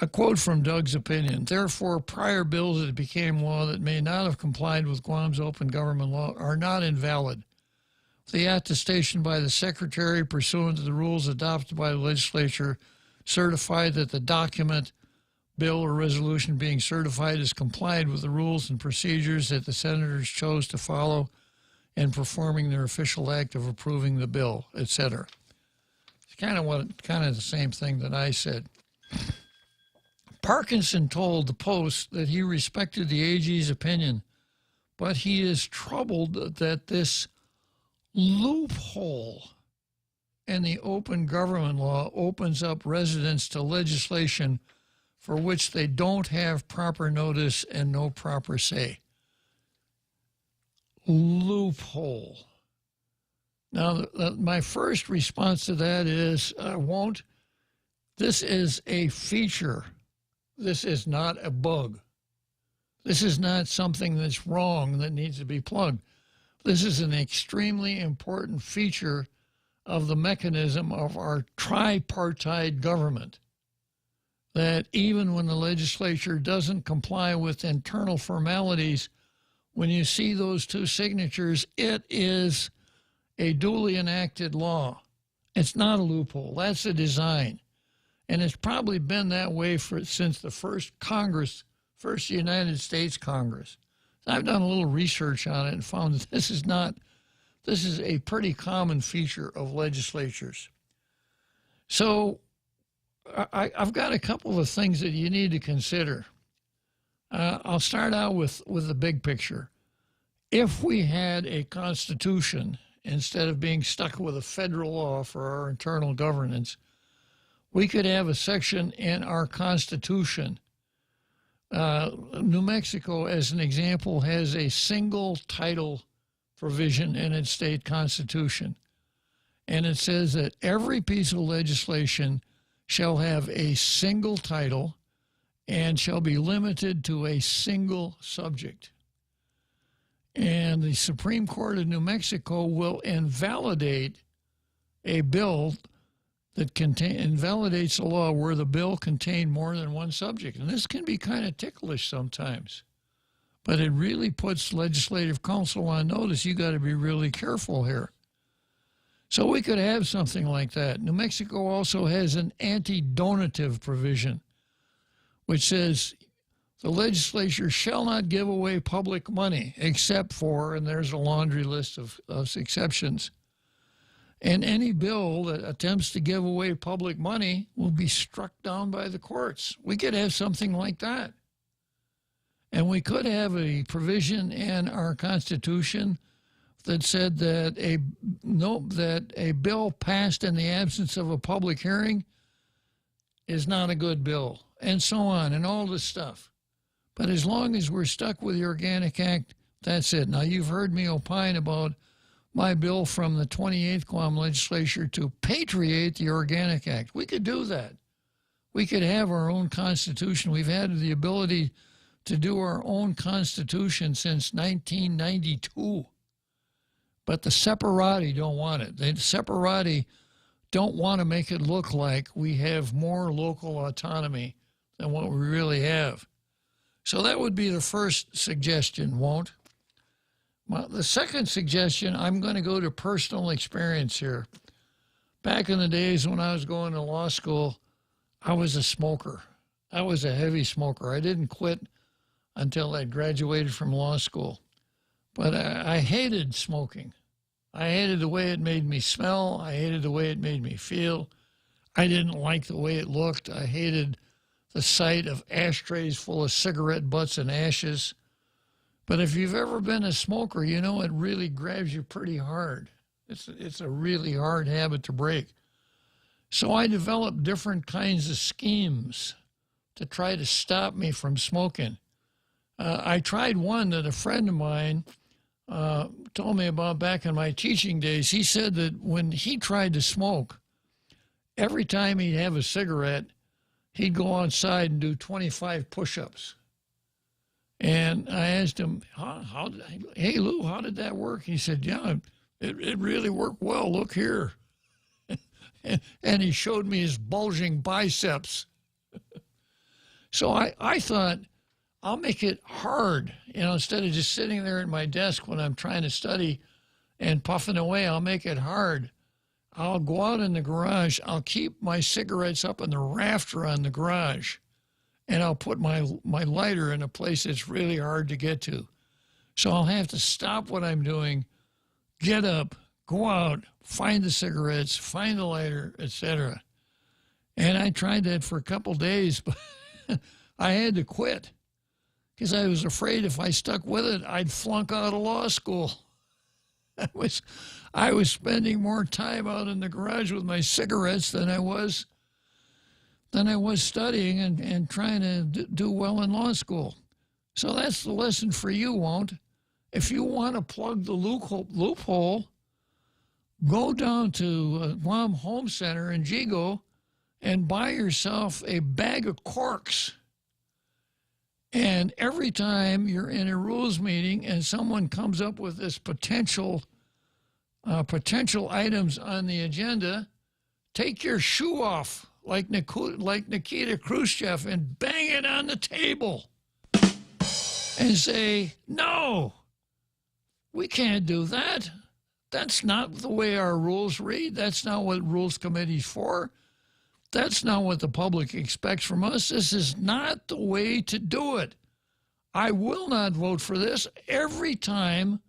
A quote from Doug's opinion. Therefore, prior bills that became law that may not have complied with Guam's open government law are not invalid. The attestation by the Secretary pursuant to the rules adopted by the legislature certified that the document, bill, or resolution being certified has complied with the rules and procedures that the senators chose to follow in performing their official act of approving the bill, etc. It's kind of the same thing that I said. Parkinson told the Post that he respected the AG's opinion, but he is troubled that this loophole in the open government law opens up residents to legislation for which they don't have proper notice and no proper say. Loophole. Now, my first response to that is, this is a feature. This is not a bug. This is not something that's wrong that needs to be plugged. This is an extremely important feature of the mechanism of our tripartite government, that even when the legislature doesn't comply with internal formalities, when you see those two signatures, it is a duly enacted law. It's not a loophole. That's a design. And it's probably been that way since the first United States Congress. I've done a little research on it and found that this is a pretty common feature of legislatures. So I've got a couple of things that you need to consider. I'll start out with the big picture. If we had a constitution, instead of being stuck with a federal law for our internal governance, we could have a section in our Constitution New Mexico, as an example, has a single title provision in its state constitution. And it says that every piece of legislation shall have a single title and shall be limited to a single subject. And the Supreme Court of New Mexico will invalidate a bill that invalidates a law where the bill contained more than one subject. And this can be kind of ticklish sometimes, but it really puts legislative council on notice. You got to be really careful here. So we could have something like that. New Mexico also has an anti-donative provision, which says the legislature shall not give away public money except for, and there's a laundry list of exceptions. And any bill that attempts to give away public money will be struck down by the courts. We could have something like that. And we could have a provision in our Constitution that said that a bill passed in the absence of a public hearing is not a good bill, and so on, and all this stuff. But as long as we're stuck with the Organic Act, that's it. Now, you've heard me opine about my bill from the 28th Guam legislature to patriate the Organic Act. We could do that. We could have our own constitution. We've had the ability to do our own constitution since 1992. But the separati don't want it. The separati don't want to make it look like we have more local autonomy than what we really have. So that would be the first suggestion, won't? Well, the second suggestion, I'm going to go to personal experience here. Back in the days when I was going to law school, I was a smoker. I was a heavy smoker. I didn't quit until I graduated from law school. But I hated smoking. I hated the way it made me smell. I hated the way it made me feel. I didn't like the way it looked. I hated the sight of ashtrays full of cigarette butts and ashes. But if you've ever been a smoker, you know it really grabs you pretty hard. It's a really hard habit to break. So I developed different kinds of schemes to try to stop me from smoking. I tried one that a friend of mine told me about back in my teaching days. He said that when he tried to smoke, every time he'd have a cigarette, he'd go outside and do 25 push-ups. And I asked him, hey, Lou, how did that work? He said, yeah, it really worked well. Look here. And he showed me his bulging biceps. So I thought, I'll make it hard. Instead of just sitting there at my desk when I'm trying to study and puffing away, I'll make it hard. I'll go out in the garage. I'll keep my cigarettes up in the rafter on the garage, and I'll put my lighter in a place that's really hard to get to. So I'll have to stop what I'm doing, get up, go out, find the cigarettes, find the lighter, etc. And I tried that for a couple days, but I had to quit because I was afraid if I stuck with it, I'd flunk out of law school. I was spending more time out in the garage with my cigarettes than I was studying and trying to do well in law school. So that's the lesson for you, won't? If you want to plug the loophole, go down to Guam Home Center in Jigo and buy yourself a bag of corks. And every time you're in a rules meeting and someone comes up with this potential items on the agenda, take your shoe off like Nikita Khrushchev and bang it on the table and say, no, we can't do that. That's not the way our rules read. That's not what Rules Committee's for. That's not what the public expects from us. This is not the way to do it. I will not vote for this. Every time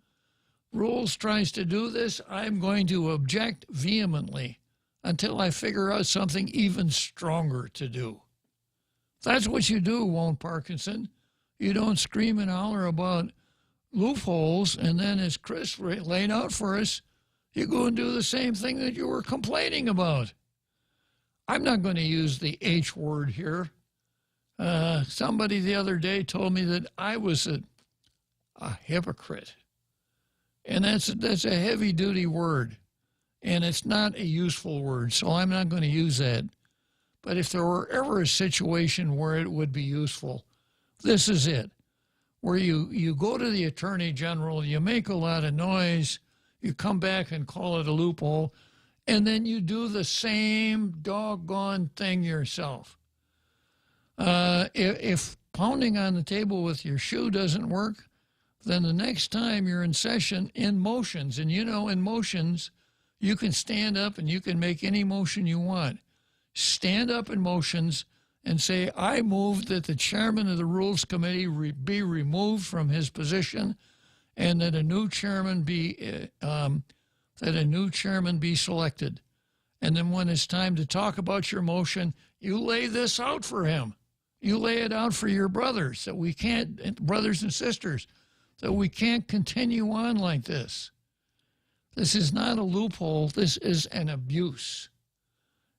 Rules tries to do this, I'm going to object vehemently until I figure out something even stronger to do. That's what you do, won't Parkinson? You don't scream and holler about loopholes, and then as Chris laid out for us, you go and do the same thing that you were complaining about. I'm not going to use the H word here. somebody the other day told me that I was a hypocrite. And that's a heavy-duty word, and it's not a useful word, so I'm not going to use that. But if there were ever a situation where it would be useful, this is it, where you go to the Attorney General, you make a lot of noise, you come back and call it a loophole, and then you do the same doggone thing yourself. If pounding on the table with your shoe doesn't work, then the next time you're in session in motions, and in motions, you can stand up and you can make any motion you want. Stand up in motions and say, I move that the chairman of the Rules Committee be removed from his position and that a new chairman be selected. And then when it's time to talk about your motion, you lay this out for him. You lay it out for your brothers brothers and sisters, that we can't continue on like this. This is not a loophole. This is an abuse.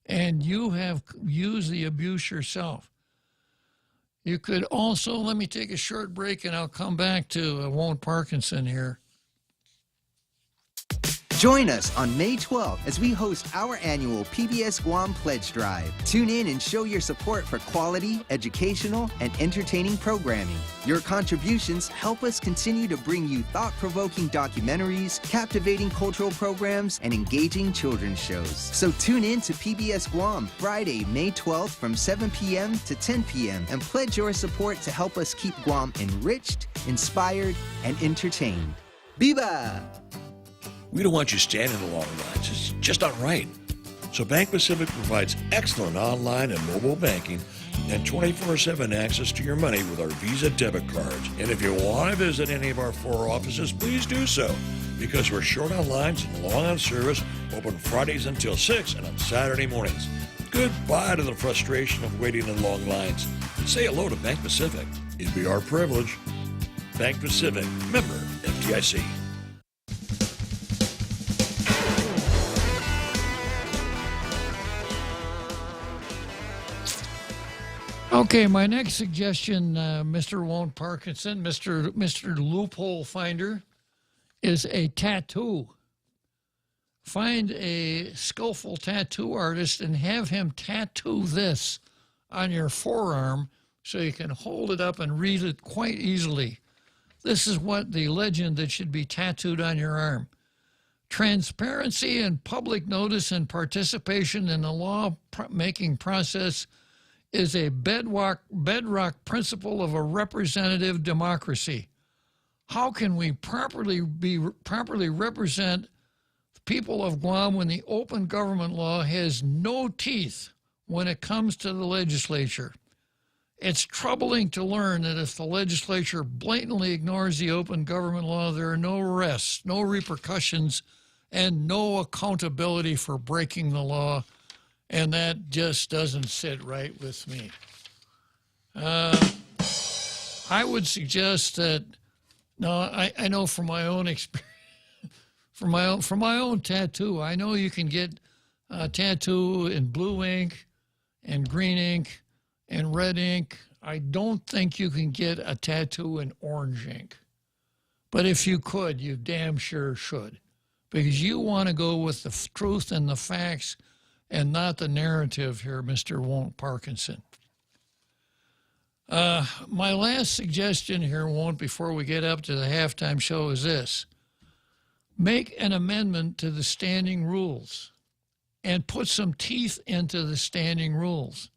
And you have used the abuse yourself. You could also, let me take a short break and I'll come back to Walt Parkinson here. Join us on May 12th as we host our annual PBS Guam Pledge Drive. Tune in and show your support for quality, educational, and entertaining programming. Your contributions help us continue to bring you thought-provoking documentaries, captivating cultural programs, and engaging children's shows. So tune in to PBS Guam Friday, May 12th from 7 p.m. to 10 p.m. and pledge your support to help us keep Guam enriched, inspired, and entertained. Viva! We don't want you standing in long lines. It's just not right. So Bank Pacific provides excellent online and mobile banking and 24/7 access to your money with our Visa debit cards. And if you want to visit any of our 4 offices, please do so, because we're short on lines and long on service, open Fridays until 6 and on Saturday mornings. Goodbye to the frustration of waiting in long lines. Say hello to Bank Pacific. It'd be our privilege. Bank Pacific, member FDIC. Okay, my next suggestion, Mr. Walt Parkinson, Mr. Loophole Finder, is a tattoo. Find a skillful tattoo artist and have him tattoo this on your forearm so you can hold it up and read it quite easily. This is what the legend that should be tattooed on your arm. Transparency and public notice and participation in the law-making process is a bedrock principle of a representative democracy. How can we properly represent the people of Guam when the open government law has no teeth when it comes to the legislature? It's troubling to learn that if the legislature blatantly ignores the open government law, there are no arrests, no repercussions, and no accountability for breaking the law. And that just doesn't sit right with me. I would suggest that, I know from my own experience, from my own tattoo, I know you can get a tattoo in blue ink and green ink and red ink. I don't think you can get a tattoo in orange ink. But if you could, you damn sure should, because you want to go with the truth and the facts and not the narrative here, Mr. Walt Parkinson. My last suggestion here, Walt, before we get up to the halftime show, is this. Make an amendment to the standing rules and put some teeth into the standing rules.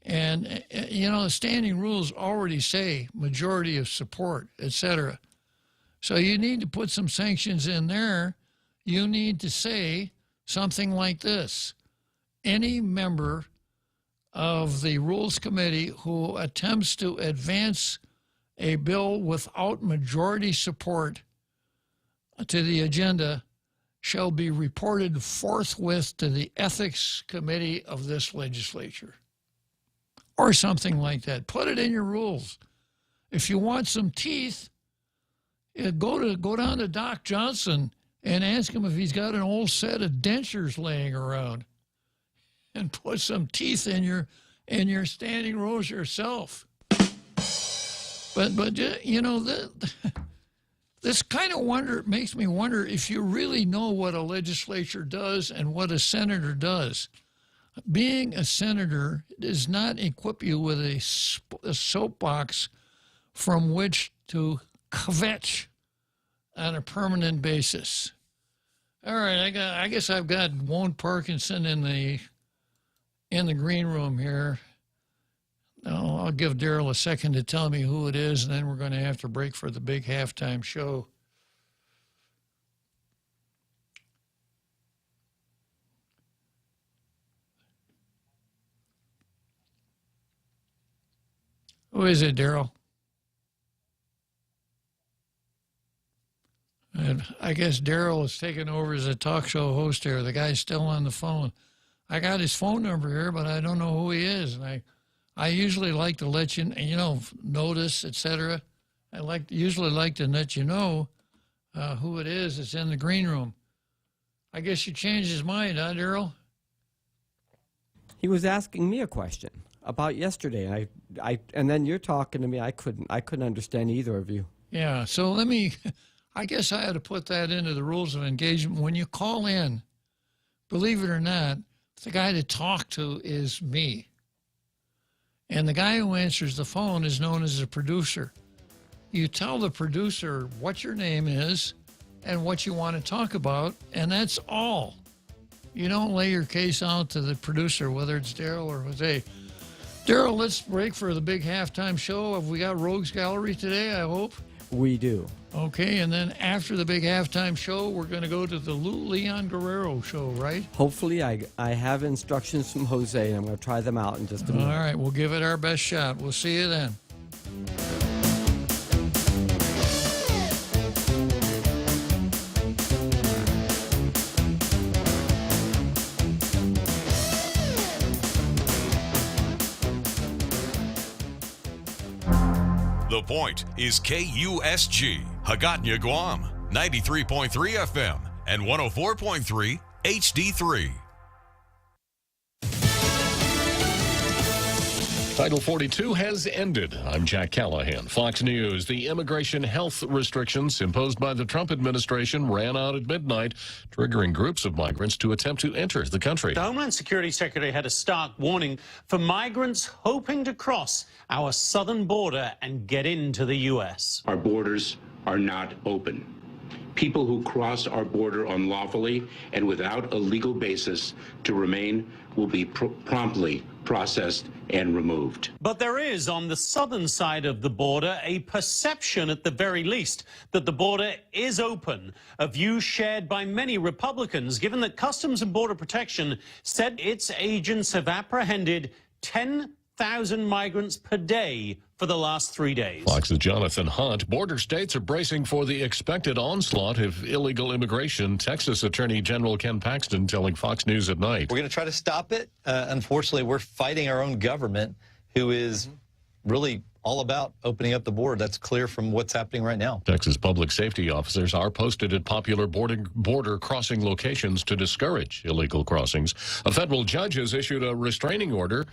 And, the standing rules already say majority of support, etc. So you need to put some sanctions in there. You need to say something like this. Any member of the Rules Committee who attempts to advance a bill without majority support to the agenda shall be reported forthwith to the Ethics Committee of this legislature. Or something like that. Put it in your rules. If you want some teeth, go down to Doc Johnson and ask him if he's got an old set of dentures laying around, and put some teeth in your standing rules yourself. But you know, this kind of makes me wonder if you really know what a legislature does and what a senator does. Being a senator does not equip you with a soapbox from which to kvetch on a permanent basis. All right, I guess I've got Wone Parkinson in the green room here. Now, I'll give Daryl a second to tell me who it is, and then we're going to have to break for the big halftime show. Who is it, Daryl? And I guess Daryl is taking over as a talk show host here. The guy's still on the phone. I got his phone number here, but I don't know who he is. And I usually like to let you know, notice, etc. I usually like to let you know who it is that's in the green room. I guess you changed his mind, huh, Daryl? He was asking me a question about yesterday. And then you're talking to me. I couldn't understand either of you. Yeah. So I guess I had to put that into the rules of engagement. When you call in, believe it or not, the guy to talk to is me. And the guy who answers the phone is known as a producer. You tell the producer what your name is and what you want to talk about, and that's all. You don't lay your case out to the producer, whether it's Daryl or Jose. Daryl, let's break for the big halftime show. Have we got Rogues Gallery today, I hope? We do. Okay, and then after the big halftime show, we're going to go to the Leon Guerrero show, right? Hopefully, I have instructions from Jose, and I'm going to try them out in just a minute. All right, we'll give it our best shot. We'll see you then. The Point is KUSG, Hagåtña, Guam, 93.3 FM and 104.3 HD3. Title 42 has ended. I'm Jack Callahan, Fox News. The immigration health restrictions imposed by the Trump administration ran out at midnight, triggering groups of migrants to attempt to enter the country. The Homeland Security Secretary had a stark warning for migrants hoping to cross our southern border and get into the U.S. Our borders are not open. People who cross our border unlawfully and without a legal basis to remain will be promptly processed and removed. But there is, on the southern side of the border, a perception at the very least that the border is open, a view shared by many Republicans, given that Customs and Border Protection said its agents have apprehended 10,000 migrants per day for the last 3 days. Fox's Jonathan Hunt. Border states are bracing for the expected onslaught of illegal immigration. Texas Attorney General Ken Paxton telling Fox News at Night. We're going to try to stop it. Unfortunately, we're fighting our own government, who is really all about opening up the border. That's clear from what's happening right now. Texas public safety officers are posted at popular border crossing locations to discourage illegal crossings. A federal judge has issued a restraining order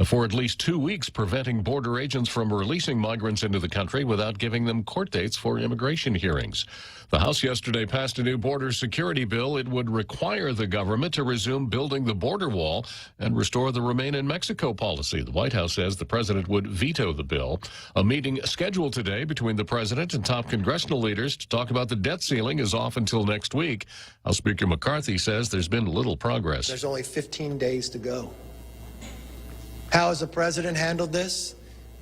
for at least 2 weeks, preventing border agents from releasing migrants into the country without giving them court dates for immigration hearings. The House yesterday passed a new border security bill. It would require the government to resume building the border wall and restore the Remain in Mexico policy. The White House says the president would veto the bill. A meeting scheduled today between the president and top congressional leaders to talk about the debt ceiling is off until next week. House Speaker McCarthy says there's been little progress. There's only 15 days to go. How has the president handled this?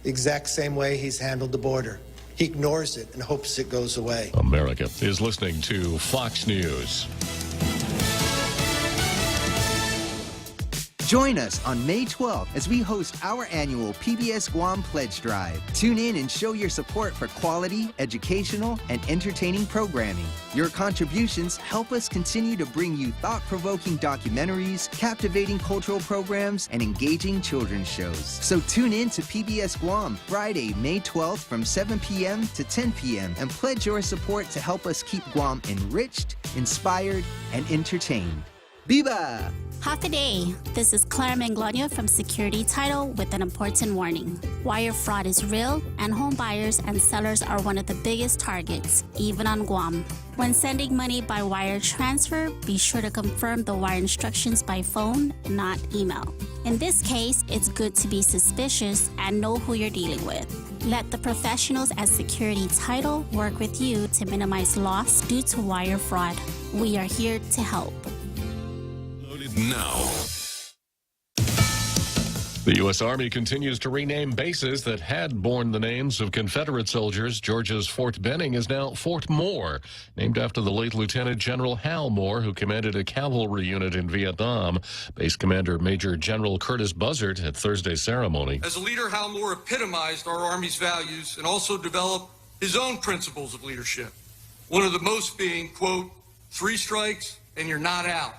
The exact same way he's handled the border. He ignores it and hopes it goes away. America is listening to Fox News. Join us on May 12th as we host our annual PBS Guam Pledge Drive. Tune in and show your support for quality, educational, and entertaining programming. Your contributions help us continue to bring you thought-provoking documentaries, captivating cultural programs, and engaging children's shows. So tune in to PBS Guam Friday, May 12th from 7 p.m. to 10 p.m. and pledge your support to help us keep Guam enriched, inspired, and entertained. Viva! Half a day. This is Claire Manglona from Security Title with an important warning. Wire fraud is real, and home buyers and sellers are one of the biggest targets, even on Guam. When sending money by wire transfer, be sure to confirm the wire instructions by phone, not email. In this case, it's good to be suspicious and know who you're dealing with. Let the professionals at Security Title work with you to minimize loss due to wire fraud. We are here to help. Now. The U.S. Army continues to rename bases that had borne the names of Confederate soldiers. Georgia's Fort Benning is now Fort Moore, named after the late Lieutenant General Hal Moore, who commanded a cavalry unit in Vietnam. Base Commander Major General Curtis Buzzard at Thursday's ceremony. As a leader, Hal Moore epitomized our Army's values and also developed his own principles of leadership. One of the most being, quote, 3 strikes and you're not out.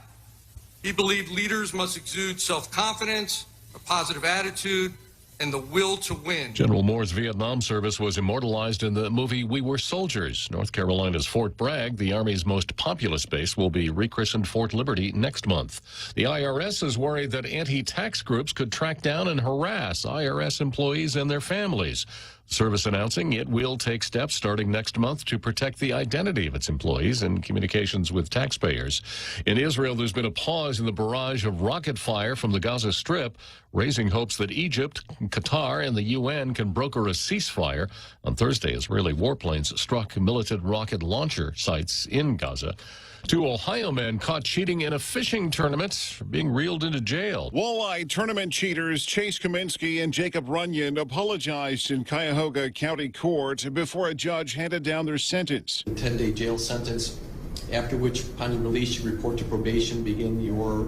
He believed leaders must exude self-confidence, a positive attitude, and the will to win. General Moore's Vietnam service was immortalized in the movie We Were Soldiers. North Carolina's Fort Bragg, the Army's most populous base, will be rechristened Fort Liberty next month. The IRS is worried that anti-tax groups could track down and harass IRS employees and their families. Service announcing it will take steps starting next month to protect the identity of its employees and communications with taxpayers. In Israel, there's been a pause in the barrage of rocket fire from the Gaza Strip, raising hopes that Egypt, Qatar, and the UN can broker a ceasefire. On Thursday, Israeli warplanes struck militant rocket launcher sites in Gaza. 2 Ohio men caught cheating in a fishing tournament are being reeled into jail. Walleye tournament cheaters Chase Kaminsky and Jacob Runyon apologized in Cuyahoga County Court before a judge handed down their sentence. 10-day jail sentence, after which, upon your release, you report to probation, begin your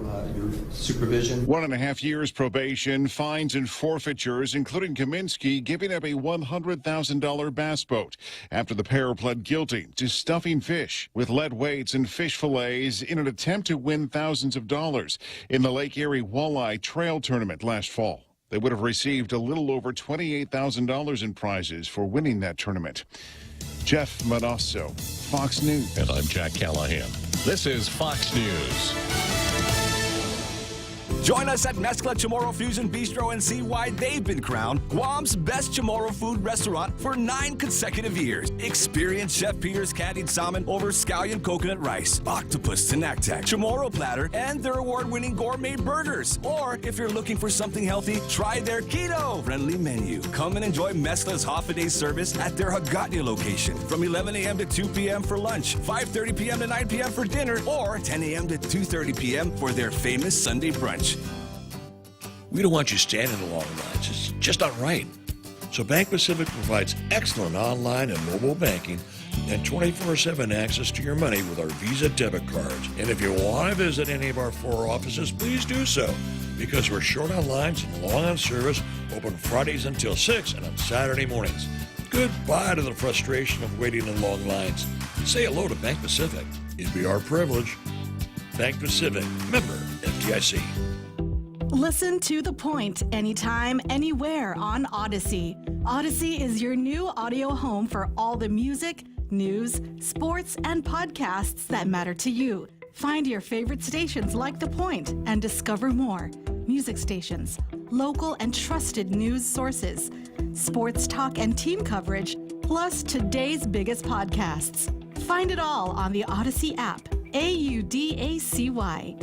supervision. 1.5 years probation, fines and forfeitures, including Kaminsky giving up a $100,000 bass boat after the pair pled guilty to stuffing fish with lead weights and fish fillets in an attempt to win thousands of dollars in the Lake Erie Walleye Trail Tournament last fall. They would have received a little over $28,000 in prizes for winning that tournament. Jeff Manasso, Fox News. And I'm Jack Callahan. This is Fox News. Join us at Mezcla Chamorro Fusion Bistro and see why they've been crowned Guam's best Chamorro food restaurant for 9 consecutive years. Experience Chef Peter's candied salmon over scallion coconut rice, octopus tinactac, Chamorro platter, and their award-winning gourmet burgers. Or if you're looking for something healthy, try their keto-friendly menu. Come and enjoy Mezcla's half-a-day service at their Hagåtña location from 11 a.m. to 2 p.m. for lunch, 5:30 p.m. to 9 p.m. for dinner, or 10 a.m. to 2:30 p.m. for their famous Sunday brunch. We don't want you standing in long lines. It's just not right. So Bank Pacific provides excellent online and mobile banking and 24/7 access to your money with our Visa debit cards. And if you want to visit any of our 4 offices, please do so, because we're short on lines and long on service, open Fridays until 6 and on Saturday mornings. Goodbye to the frustration of waiting in long lines. Say hello to Bank Pacific. It'd be our privilege. Bank Pacific, member FDIC. Listen to The Point anytime, anywhere on Odyssey. Odyssey is your new audio home for all the music, news, sports, and podcasts that matter to you. Find your favorite stations like The Point and discover more. Music stations, local and trusted news sources, sports talk and team coverage, plus today's biggest podcasts. Find it all on the Odyssey app. AUDACY.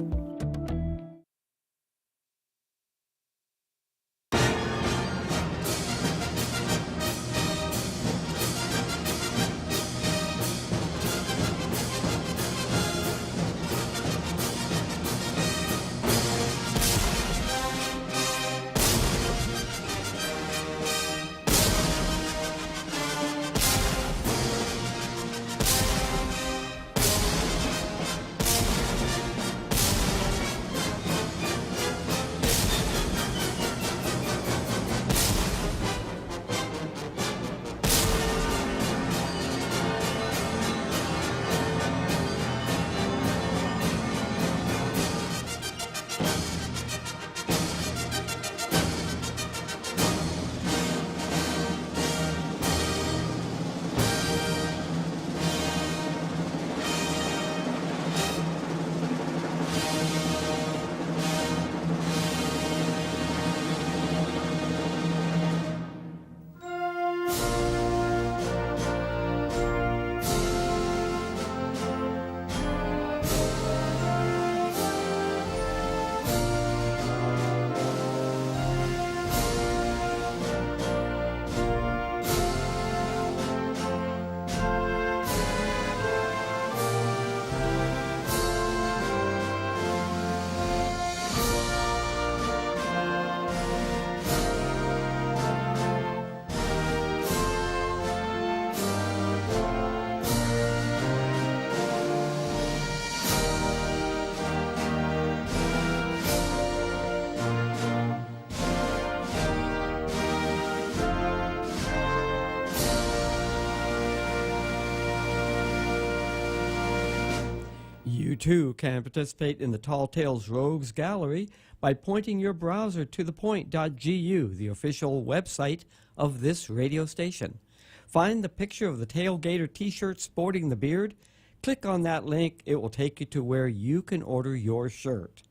You too can participate in the Tall Tales Rogues Gallery by pointing your browser to thepoint.gu, the official website of this radio station. Find the picture of the Tailgater t-shirt sporting the beard. Click on that link. It will take you to where you can order your shirt.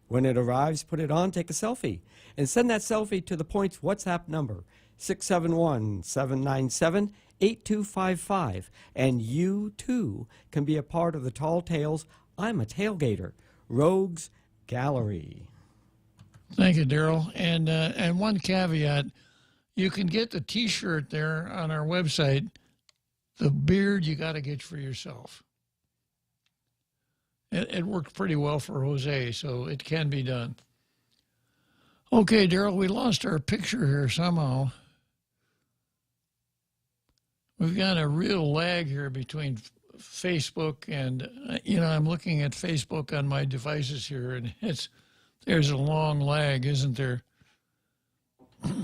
When it arrives, put it on, take a selfie, and send that selfie to the Point's WhatsApp number, 671-797-8255. And you, too, can be a part of the Tall Tales I'm a Tailgater Rogues Gallery. Thank you, Daryl. And one caveat, you can get the T-shirt there on our website. The beard you got to get for yourself. It worked pretty well for Jose, so it can be done. Okay, Daryl, we lost our picture here somehow. We've got a real lag here between Facebook and, I'm looking at Facebook on my devices here, and there's a long lag, isn't there?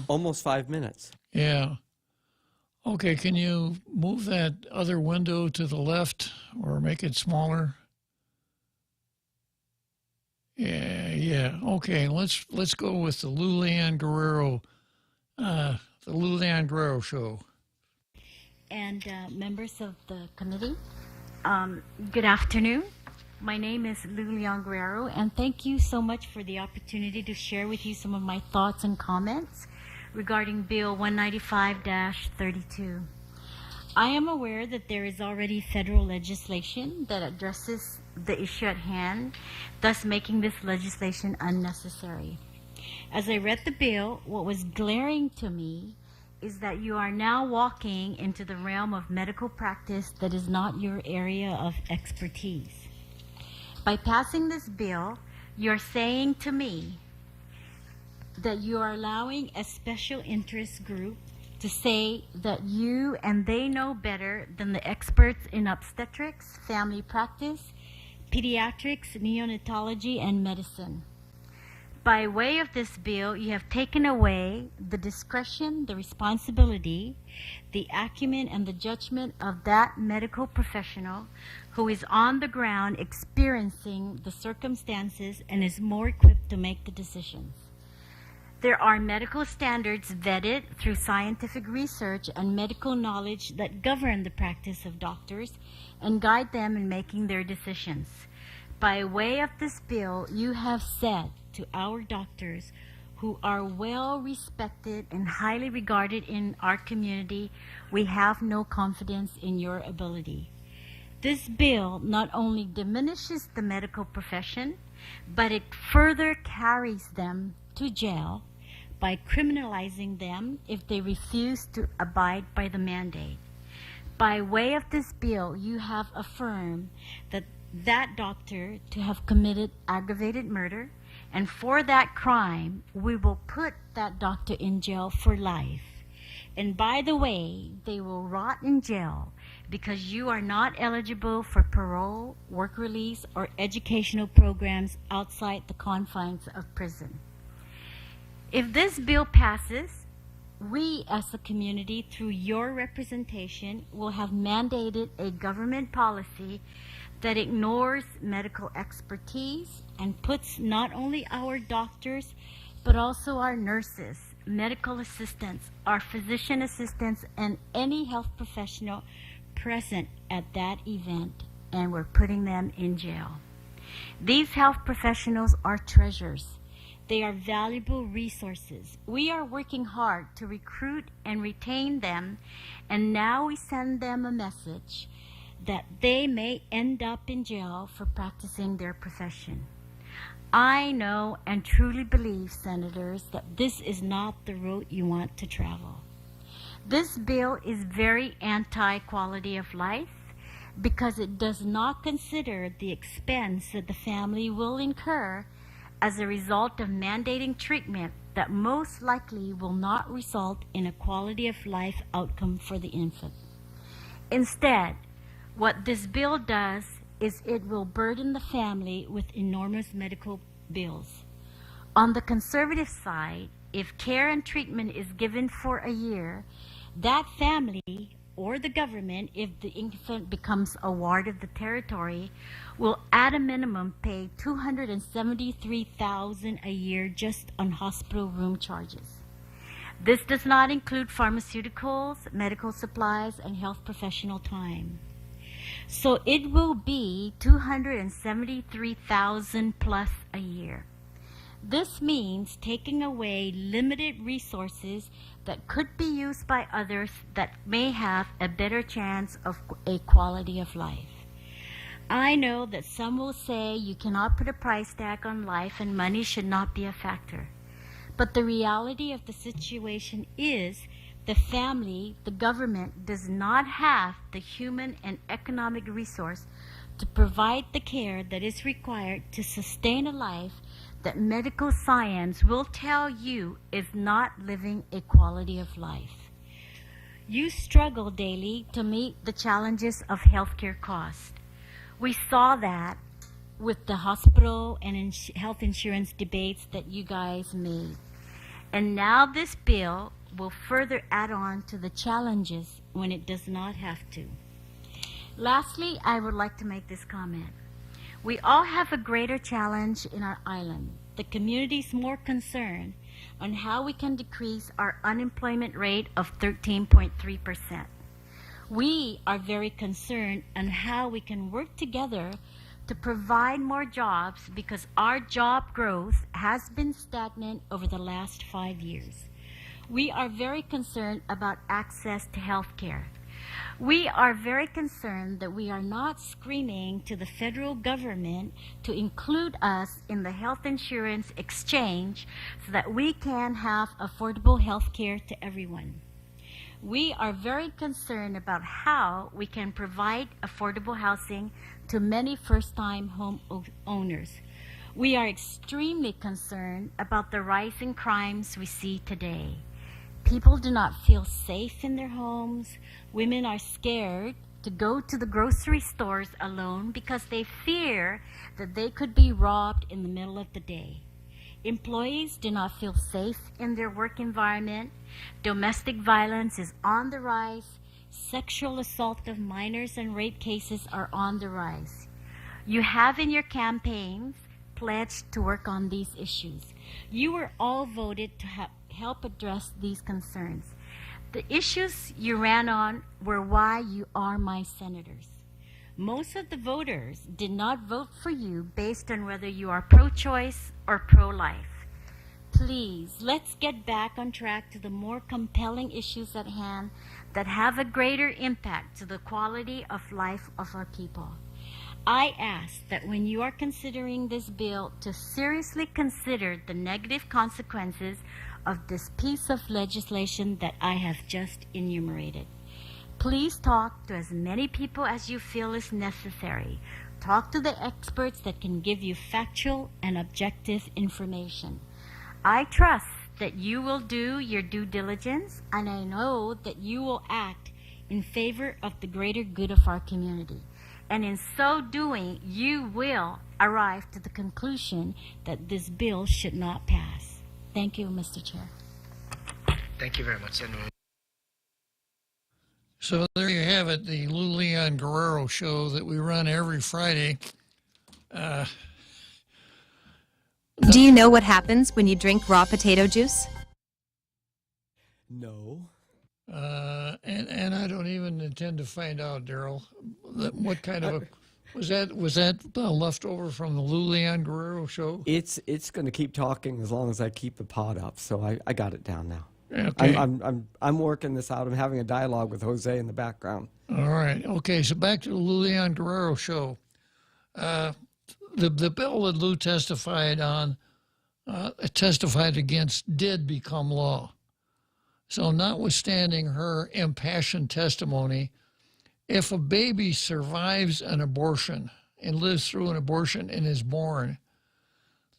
Almost 5 minutes. Yeah. Okay, can you move that other window to the left or make it smaller? Yeah. Okay, let's go with the Lulian Guerrero, show. And members of the committee, good afternoon. My name is Lulian Guerrero, and thank you so much for the opportunity to share with you some of my thoughts and comments regarding Bill 195-32. I am aware that there is already federal legislation that addresses the issue at hand, thus making this legislation unnecessary. As I read the bill, what was glaring to me is that you are now walking into the realm of medical practice that is not your area of expertise. By passing this bill, you're saying to me that you are allowing a special interest group to say that you and they know better than the experts in obstetrics, family practice, pediatrics, neonatology, and medicine. By way of this bill, you have taken away the discretion, the responsibility, the acumen, and the judgment of that medical professional who is on the ground experiencing the circumstances and is more equipped to make the decisions. There are medical standards vetted through scientific research and medical knowledge that govern the practice of doctors and guide them in making their decisions. By way of this bill, you have said to our doctors, who are well respected and highly regarded in our community, we have no confidence in your ability. This bill not only diminishes the medical profession, but it further carries them to jail by criminalizing them if they refuse to abide by the mandate. By way of this bill, you have affirmed that doctor to have committed aggravated murder, and for that crime, we will put that doctor in jail for life. And by the way, they will rot in jail because you are not eligible for parole, work release, or educational programs outside the confines of prison. If this bill passes, we as a community, through your representation, will have mandated a government policy that ignores medical expertise and puts not only our doctors, but also our nurses, medical assistants, our physician assistants, and any health professional present at that event, and we're putting them in jail. These health professionals are treasures. They are valuable resources. We are working hard to recruit and retain them, and now we send them a message that they may end up in jail for practicing their profession. I know and truly believe, Senators, that this is not the route you want to travel. This bill is very anti-quality of life because it does not consider the expense that the family will incur as a result of mandating treatment that most likely will not result in a quality of life outcome for the infant. Instead, what this bill does is it will burden the family with enormous medical bills. On the conservative side, if care and treatment is given for a year, that family or the government, if the infant becomes a ward of the territory, will at a minimum pay $273,000 a year just on hospital room charges. This does not include pharmaceuticals, medical supplies, and health professional time. So it will be $273,000 plus a year. This means taking away limited resources that could be used by others that may have a better chance of a quality of life. I know that some will say you cannot put a price tag on life and money should not be a factor. But the reality of the situation is the family, the government, does not have the human and economic resource to provide the care that is required to sustain a life that medical science will tell you is not living a quality of life. You struggle daily to meet the challenges of healthcare costs. We saw that with the hospital and health insurance debates that you guys made. And now this bill will further add on to the challenges when it does not have to. Lastly, I would like to make this comment. We all have a greater challenge in our island. The community is more concerned on how we can decrease our unemployment rate of 13.3%. We are very concerned on how we can work together to provide more jobs because our job growth has been stagnant over the last 5 years. We are very concerned about access to health care. We are very concerned that we are not screaming to the federal government to include us in the health insurance exchange so that we can have affordable health care to everyone. We are very concerned about how we can provide affordable housing to many first-time home owners. We are extremely concerned about the rising crimes we see today. People do not feel safe in their homes. Women are scared to go to the grocery stores alone because they fear that they could be robbed in the middle of the day. Employees do not feel safe in their work environment. Domestic violence is on the rise. Sexual assault of minors and rape cases are on the rise. You have in your campaigns pledged to work on these issues. You were all voted to help address these concerns. The issues you ran on were why you are my senators. Most of the voters did not vote for you based on whether you are pro-choice or pro-life. Please, let's get back on track to the more compelling issues at hand that have a greater impact to the quality of life of our people. I ask that when you are considering this bill to seriously consider the negative consequences of this piece of legislation that I have just enumerated. Please talk to as many people as you feel is necessary. Talk to the experts that can give you factual and objective information. I trust that you will do your due diligence, and I know that you will act in favor of the greater good of our community. And in so doing, you will arrive to the conclusion that this bill should not pass. Thank you, Mr. Chair. Thank you very much, Senator. So there you have it, the Lou Leon Guerrero show that we run every Friday. Do you know what happens when you drink raw potato juice? No. And I don't even intend to find out, Daryl. What kind of a was that left over from the Lou Leon Guerrero show? It's going to keep talking as long as I keep the pot up. So I got it down now. Okay. I'm working this out. I'm having a dialogue with Jose in the background. All right. Okay. So back to the Lou Leon Guerrero show. The bill that Lou testified against did become law. So notwithstanding her impassioned testimony, if a baby survives an abortion and lives through an abortion and is born,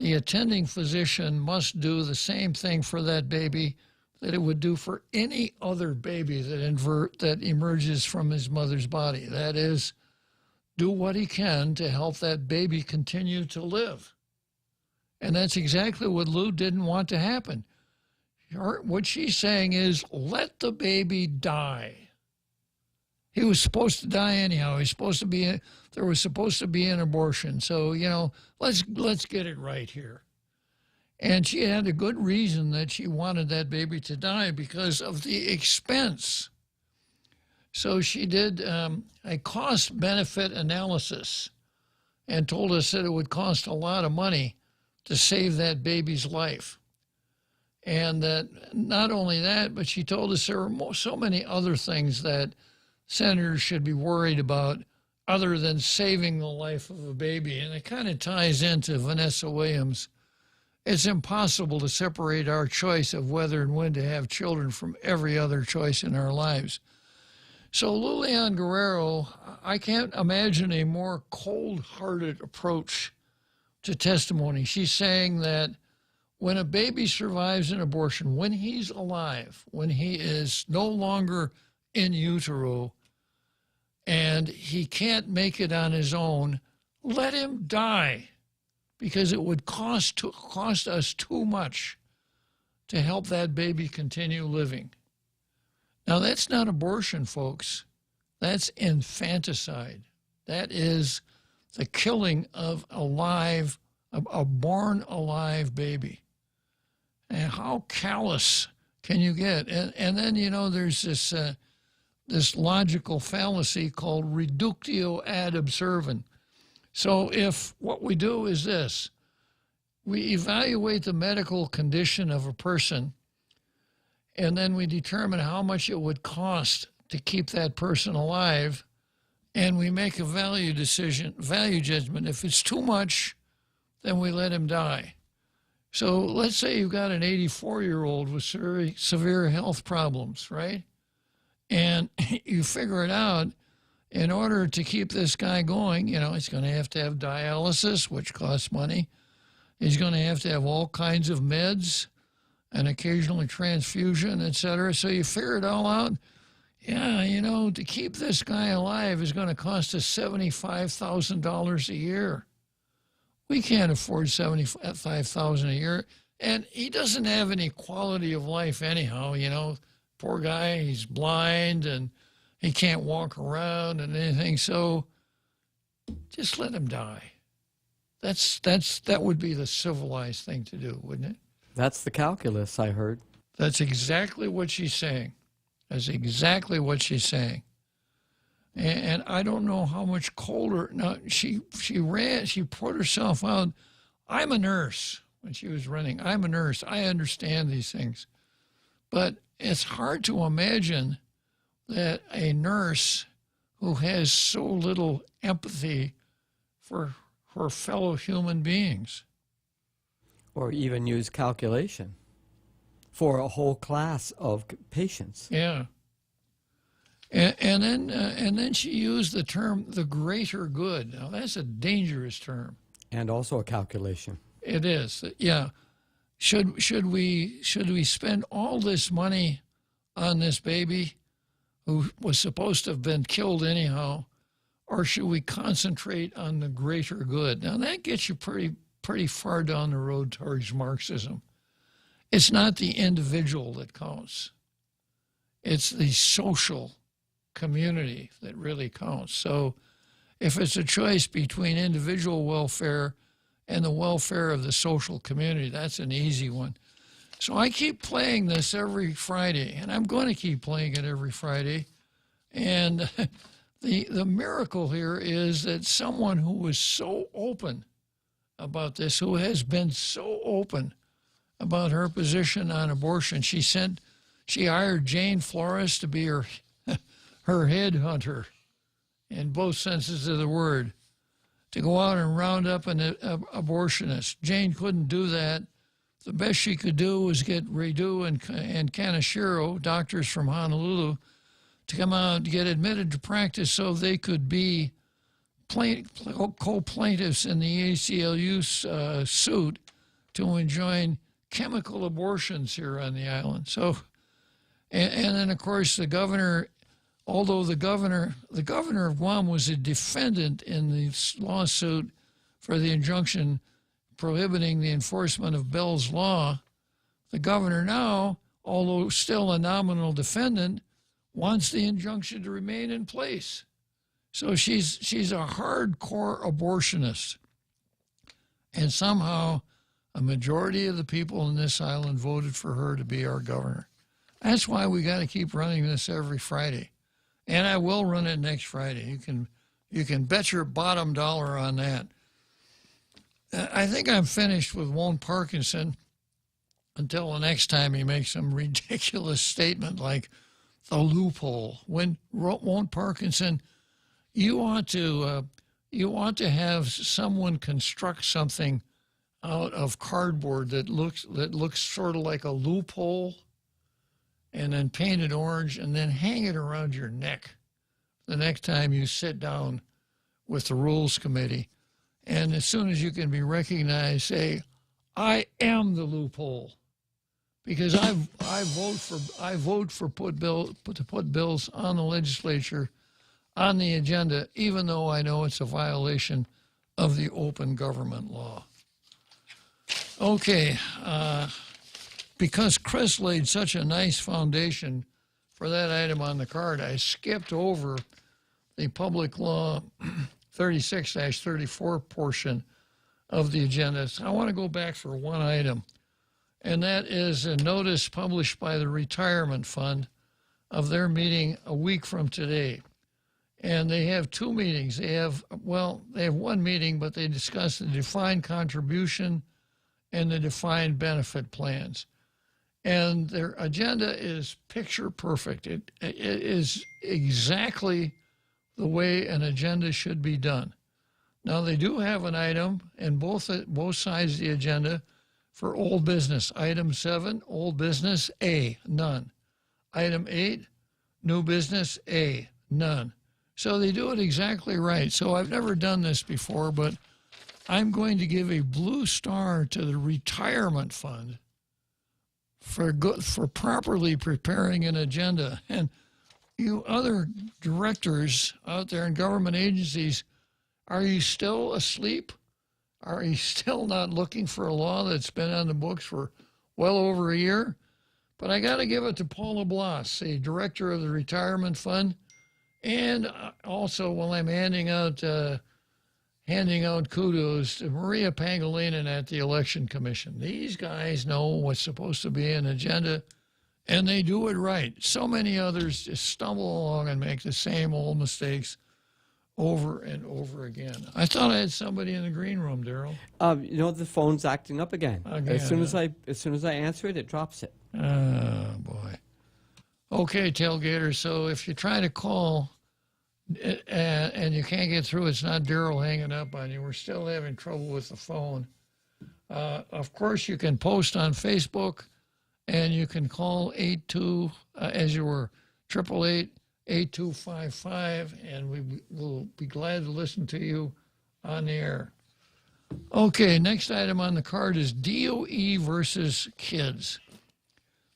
the attending physician must do the same thing for that baby that it would do for any other baby that emerges from his mother's body. That is, do what he can to help that baby continue to live. And that's exactly what Lou didn't want to happen. What she's saying is, let the baby die. He was supposed to die anyhow. There was supposed to be an abortion. So, let's get it right here. And she had a good reason that she wanted that baby to die because of the expense. So she did a cost-benefit analysis and told us that it would cost a lot of money to save that baby's life. And that not only that, but she told us there were so many other things that senators should be worried about other than saving the life of a baby. And it kind of ties into Vanessa Williams. It's impossible to separate our choice of whether and when to have children from every other choice in our lives. So Lulian Guerrero, I can't imagine a more cold-hearted approach to testimony. She's saying that when a baby survives an abortion, when he's alive, when he is no longer in utero and he can't make it on his own, let him die, because it would cost us too much to help that baby continue living. Now, that's not abortion, folks. That's infanticide. That is the killing of a born alive baby. And how callous can you get? And then, there's this logical fallacy called reductio ad absurdum. So if what we do is this, we evaluate the medical condition of a person, and then we determine how much it would cost to keep that person alive, and we make a value judgment. If it's too much, then we let him die. So let's say you've got an 84-year-old with severe health problems, right? And you figure it out, in order to keep this guy going, he's going to have dialysis, which costs money. He's going to have all kinds of meds and occasionally transfusion, et cetera. So you figure it all out. Yeah, to keep this guy alive is going to cost us $75,000 a year. We can't afford $75,000 a year. And he doesn't have any quality of life anyhow, Poor guy, he's blind and he can't walk around and anything. So just let him die. That would be the civilized thing to do, wouldn't it? That's the calculus, I heard. That's exactly what she's saying. That's exactly what she's saying. And I don't know how much colder. Now, she put herself out. I'm a nurse when she was running. I'm a nurse. I understand these things. But it's hard to imagine that a nurse who has so little empathy for her fellow human beings. Or even use calculation for a whole class of patients. Yeah. And then she used the term "the greater good." Now that's a dangerous term. And also a calculation. It is. Yeah. Should we spend all this money on this baby who was supposed to have been killed anyhow, or should we concentrate on the greater good? Now that gets you pretty far down the road towards Marxism. It's not the individual that counts. It's the social community that really counts. So if it's a choice between individual welfare and the welfare of the social community, that's an easy one. So I keep playing this every Friday, and I'm going to keep playing it every Friday. And the miracle here is that someone who was so open about this, who has been so open about her position on abortion, she hired Jane Flores to be her headhunter in both senses of the word, to go out and round up an abortionist. Jane couldn't do that. The best she could do was get Redu and Kaneshiro, doctors from Honolulu, to come out and get admitted to practice so they could be co-plaintiffs in the ACLU suit to enjoin chemical abortions here on the island. So, and then of course the governor, although the governor of Guam was a defendant in the lawsuit for the injunction prohibiting the enforcement of Bell's law, the governor now, although still a nominal defendant, wants the injunction to remain in place. So she's a hardcore abortionist. And somehow a majority of the people in this island voted for her to be our governor. That's why we got to keep running this every Friday. And I will run it next Friday. You can bet your bottom dollar on that. I think I'm finished with Won't Parkinson until the next time he makes some ridiculous statement like the loophole. When Won't Parkinson, you want to have someone construct something out of cardboard that looks sort of like a loophole, and then paint it orange, and then hang it around your neck the next time you sit down with the Rules Committee. And as soon as you can be recognized, say, I am the loophole. Because I vote for to put bills on the legislature, on the agenda, even though I know it's a violation of the open government law. Okay, because Chris laid such a nice foundation for that item on the card, I skipped over the Public Law 36-34 portion of the agenda. So I want to go back for one item, and that is a notice published by the Retirement Fund of their meeting a week from today. And they have two meetings. They have one meeting, but they discuss the defined contribution and the defined benefit plans. And their agenda is picture perfect. It is exactly the way an agenda should be done. Now, they do have an item in both sides of the agenda for old business. Item 7, old business, A, none. Item 8, new business, A, none. So they do it exactly right. So I've never done this before, but I'm going to give a blue star to the Retirement Fund for properly preparing an agenda. And you other directors out there in government agencies, are you still asleep? Are you still not looking for a law that's been on the books for well over a year? But I got to give it to Paula Bloss, the director of the Retirement Fund, and also while I'm handing out kudos to Maria Pangilinan at the Election Commission. These guys know what's supposed to be an agenda, and they do it right. So many others just stumble along and make the same old mistakes over and over again. I thought I had somebody in the green room, Daryl. The phone's acting up again. As soon as I answer it, it drops it. Oh, boy. Okay, tailgater, so if you're trying to call and you can't get through, it's not Daryl hanging up on you. We're still having trouble with the phone. Of course, you can post on Facebook, and you can call 82, as you were, 888-8255, and we will be glad to listen to you on the air. Okay, next item on the card is DOE versus kids.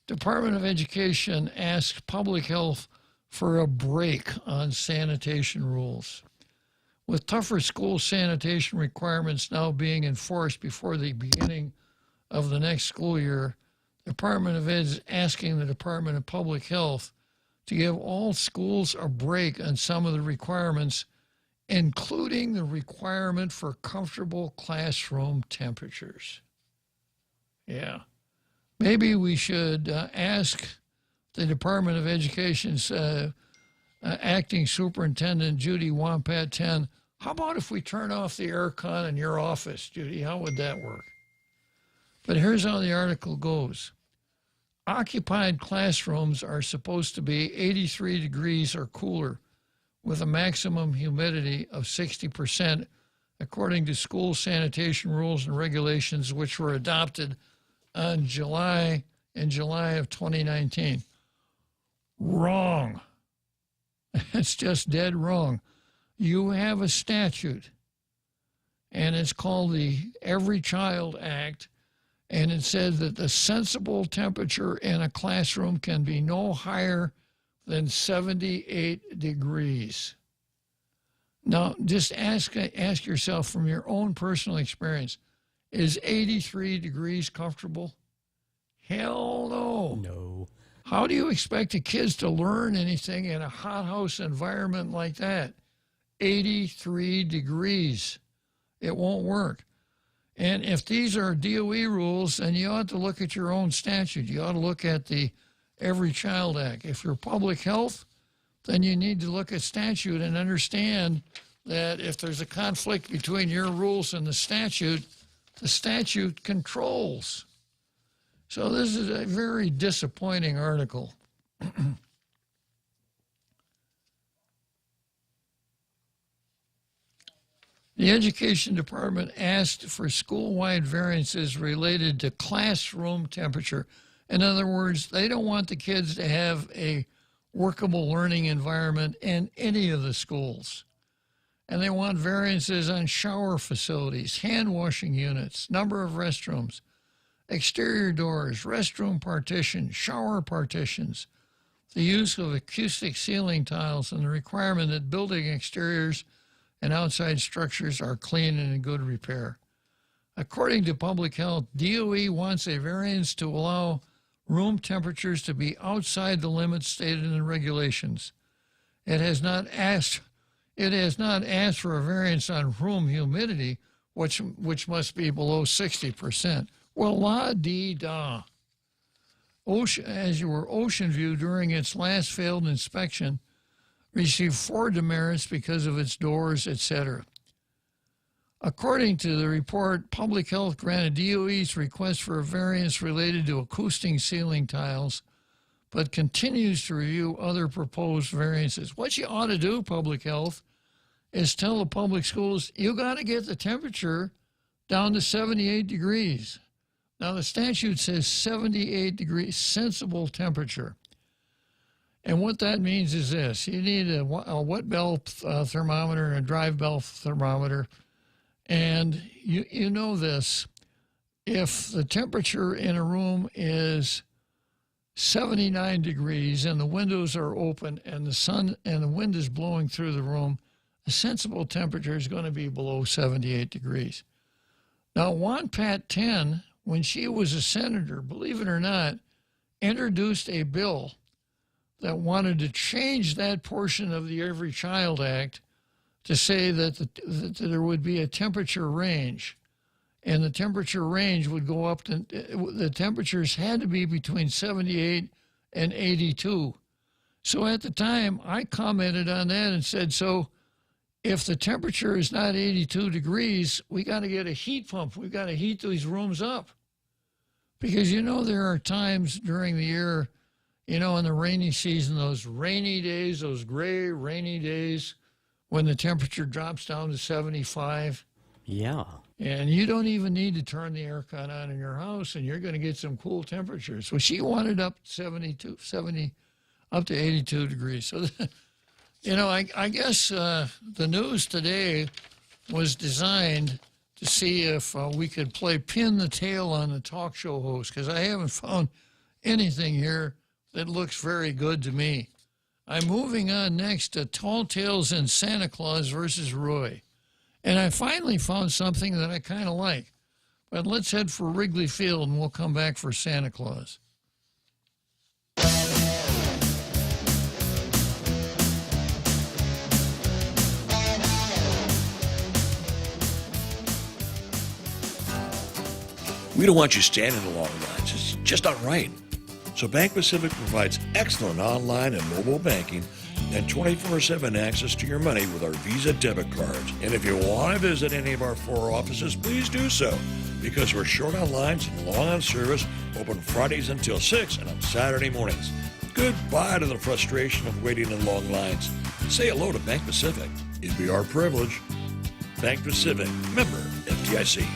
Department of Education asks Public Health for a break on sanitation rules. With tougher school sanitation requirements now being enforced before the beginning of the next school year, the Department of Ed is asking the Department of Public Health to give all schools a break on some of the requirements, including the requirement for comfortable classroom temperatures. Yeah. Maybe we should ask the Department of Education's acting superintendent, Judy Wampat 10, how about if we turn off the air con in your office, Judy? How would that work? But here's how the article goes. Occupied classrooms are supposed to be 83 degrees or cooler with a maximum humidity of 60%, according to school sanitation rules and regulations, which were adopted in July of 2019. Wrong. It's just dead wrong. You have a statute, and it's called the Every Child Act, and it says that the sensible temperature in a classroom can be no higher than 78 degrees. Now, just ask yourself from your own personal experience, is 83 degrees comfortable? Hell no. No. How do you expect the kids to learn anything in a hothouse environment like that? 83 degrees. It won't work. And if these are DOE rules, then you ought to look at your own statute. You ought to look at the Every Child Act. If you're public health, then you need to look at statute and understand that if there's a conflict between your rules and the statute controls. So this is a very disappointing article. The Education Department asked for school-wide variances related to classroom temperature. In other words, they don't want the kids to have a workable learning environment in any of the schools. And they want variances on shower facilities, hand washing units, number of restrooms, exterior doors, restroom partitions, shower partitions, the use of acoustic ceiling tiles, and the requirement that building exteriors and outside structures are clean and in good repair. According to Public Health, DOE wants a variance to allow room temperatures to be outside the limits stated in the regulations. It has not asked for a variance on room humidity, which must be below 60%. Well, la-dee-da. Ocean View, during its last failed inspection, received 4 demerits because of its doors, etc. According to the report, Public Health granted DOE's request for a variance related to acoustic ceiling tiles, but continues to review other proposed variances. What you ought to do, Public Health, is tell the public schools, you got to get the temperature down to 78 degrees. Now, the statute says 78 degrees, sensible temperature. And what that means is this. You need a wet belt thermometer and a dry belt thermometer. And you know this. If the temperature in a room is 79 degrees and the windows are open and the sun and the wind is blowing through the room, a sensible temperature is going to be below 78 degrees. Now, Juan Pat 10, when she was a senator, believe it or not, introduced a bill that wanted to change that portion of the Every Child Act to say that there would be a temperature range, and the temperature range would go up to, the temperatures had to be between 78 and 82. So at the time, I commented on that and said, so if the temperature is not 82 degrees, we got to get a heat pump. We've got to heat these rooms up. Because, you know, there are times during the year, you know, in the rainy season, those rainy days, those gray, rainy days, when the temperature drops down to 75. Yeah. And you don't even need to turn the aircon on in your house, and you're going to get some cool temperatures. So she wanted up to 82 degrees. So, you know, I guess the news today was designed to see if we could play pin the tail on the talk show host, because I haven't found anything here that looks very good to me. I'm moving on next to Tall Tales and Santa Claus versus Roy. And I finally found something that I kind of like. But let's head for Wrigley Field, and we'll come back for Santa Claus. We don't want you standing in long lines. It's just not right. So Bank Pacific provides excellent online and mobile banking and 24/7 access to your money with our Visa debit cards. And if you want to visit any of our 4 offices, please do so, because we're short on lines and long on service, open Fridays until 6 and on Saturday mornings. Goodbye to the frustration of waiting in long lines. Say hello to Bank Pacific. It'd be our privilege. Bank Pacific, member FDIC.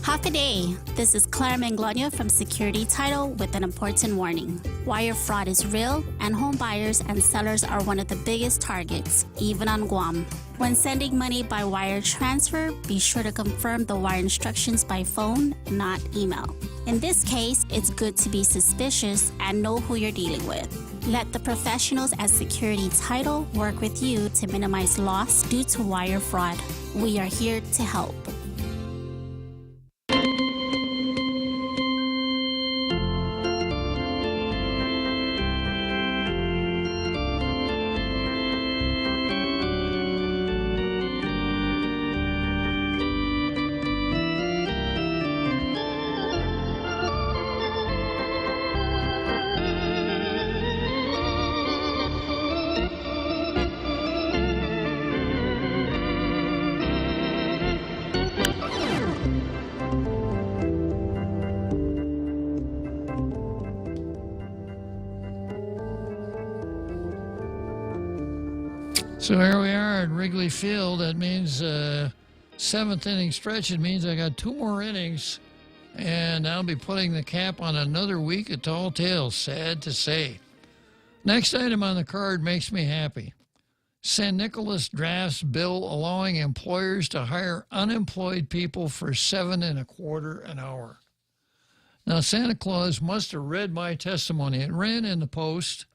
Half a day. This is Claire Manglona from Security Title with an important warning. Wire fraud is real, and home buyers and sellers are one of the biggest targets, even on Guam. When sending money by wire transfer, be sure to confirm the wire instructions by phone, not email. In this case, it's good to be suspicious and know who you're dealing with. Let the professionals at Security Title work with you to minimize loss due to wire fraud. We are here to help. So here we are at Wrigley Field. That means seventh inning stretch. It means I got 2 more innings, and I'll be putting the cap on another week of Tall Tales. Sad to say. Next item on the card makes me happy. San Nicolas drafts bill allowing employers to hire unemployed people for $7.25 an hour. Now, Santa Claus must have read my testimony. It ran in the Post.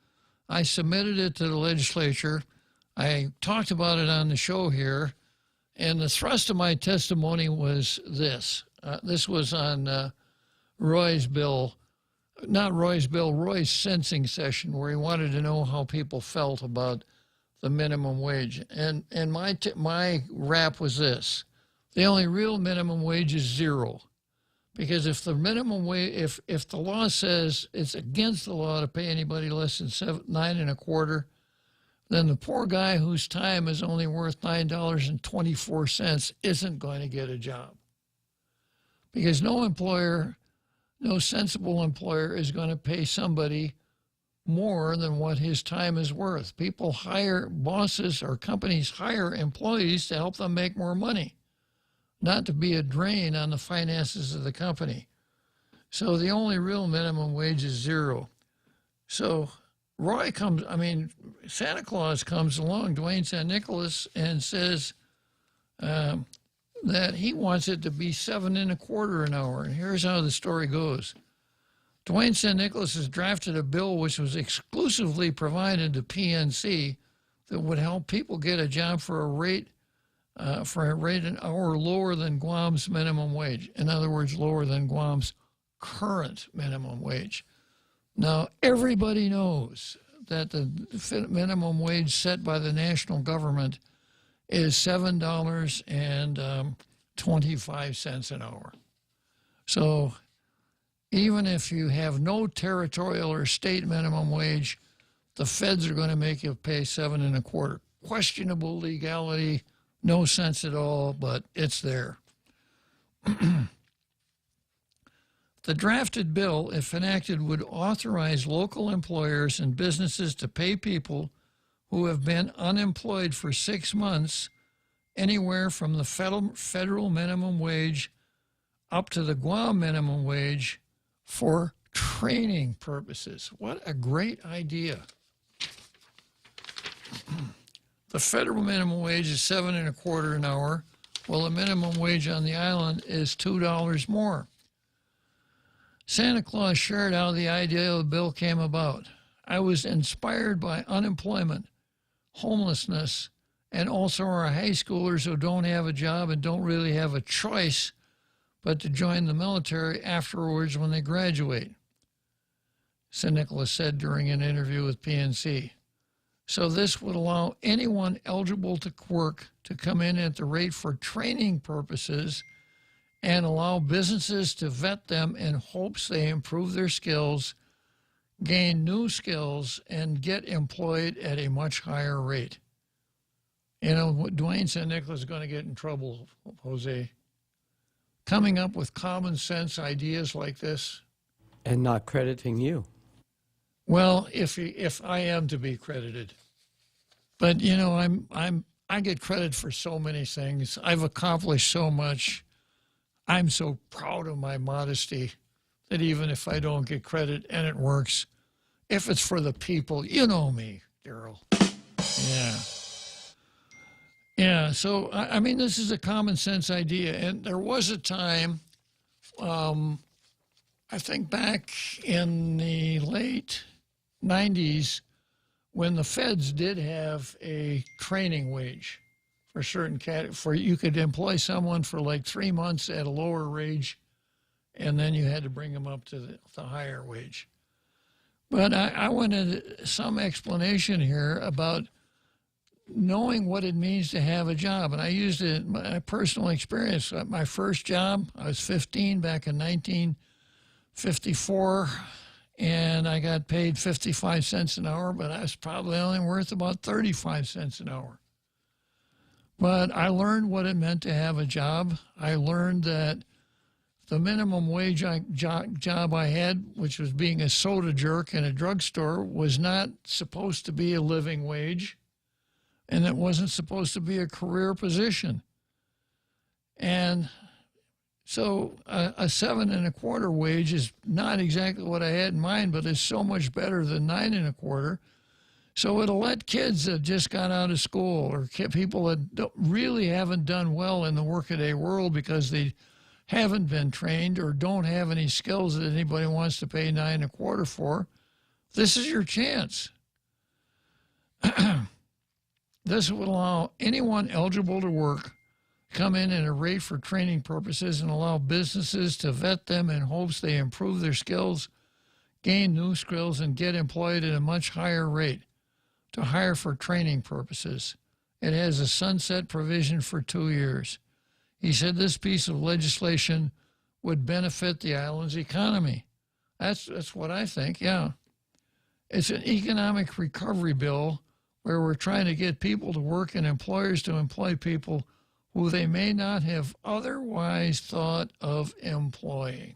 I submitted it to the legislature. I talked about it on the show here, and the thrust of my testimony was this. This was on Roy's sensing session, where he wanted to know how people felt about the minimum wage. And my rap was this: the only real minimum wage is $0. Because if the minimum wage, if the law says it's against the law to pay anybody less than $9.25, then the poor guy whose time is only worth $9.24 isn't going to get a job. Because no sensible employer is going to pay somebody more than what his time is worth. Bosses or companies hire employees to help them make more money, not to be a drain on the finances of the company. So the only real minimum wage is $0. So Santa Claus comes along, Dwayne San Nicolas, and says that he wants it to be $7.25 an hour. And here's how the story goes. Dwayne San Nicolas has drafted a bill which was exclusively provided to PNC that would help people get a job for a rate an hour lower than Guam's minimum wage. In other words, lower than Guam's current minimum wage. Now, everybody knows that the minimum wage set by the national government is $7.25 an hour. So even if you have no territorial or state minimum wage, the feds are going to make you pay $7.25. Questionable legality, no sense at all, but it's there. The drafted bill, if enacted, would authorize local employers and businesses to pay people who have been unemployed for 6 months anywhere from the federal minimum wage up to the Guam minimum wage for training purposes. What a great idea. The federal minimum wage is $7.25 an hour, while the minimum wage on the island is $2 more. Santa Claus shared how the idea of the bill came about. I was inspired by unemployment, homelessness, and also our high schoolers who don't have a job and don't really have a choice but to join the military afterwards when they graduate, St. Nicholas said during an interview with PNC. So this would allow anyone eligible to work to come in at the rate for training purposes and allow businesses to vet them in hopes they improve their skills, gain new skills, and get employed at a much higher rate. You know, Dwayne St. Nicholas is going to get in trouble, Jose, coming up with common sense ideas like this. And not crediting you. Well, if I am to be credited. But, you know, I get credit for so many things. I've accomplished so much. I'm so proud of my modesty that even if I don't get credit and it works, if it's for the people, you know me, Daryl. Yeah. Yeah, so, I mean, this is a common sense idea. And there was a time, I think back in the late 90s, when the feds did have a training wage for certain you could employ someone for like 3 months at a lower wage, and then you had to bring them up to the higher wage. But I wanted some explanation here about knowing what it means to have a job. And I used it in my personal experience. My first job, I was 15 back in 1954, and I got paid 55 cents an hour, but I was probably only worth about 35 cents an hour. But I learned what it meant to have a job. I learned that the minimum wage job I had, which was being a soda jerk in a drugstore, was not supposed to be a living wage. and it wasn't supposed to be a career position. And so a 7 1/4 wage is not exactly what I had in mind, but it's so much better than 9 1/4. So it'll let kids that just got out of school or people that really haven't done well in the workaday world because they haven't been trained or don't have any skills that anybody wants to pay 9 1/4 for. This is your chance. This would allow anyone eligible to work come in at a rate for training purposes and allow businesses to vet them in hopes they improve their skills, gain new skills, and get employed at a much higher rate to hire for training purposes. It has a sunset provision for 2 years. He said this piece of legislation would benefit the island's economy. That's what I think, yeah. It's an economic recovery bill where we're trying to get people to work and employers to employ people who they may not have otherwise thought of employing.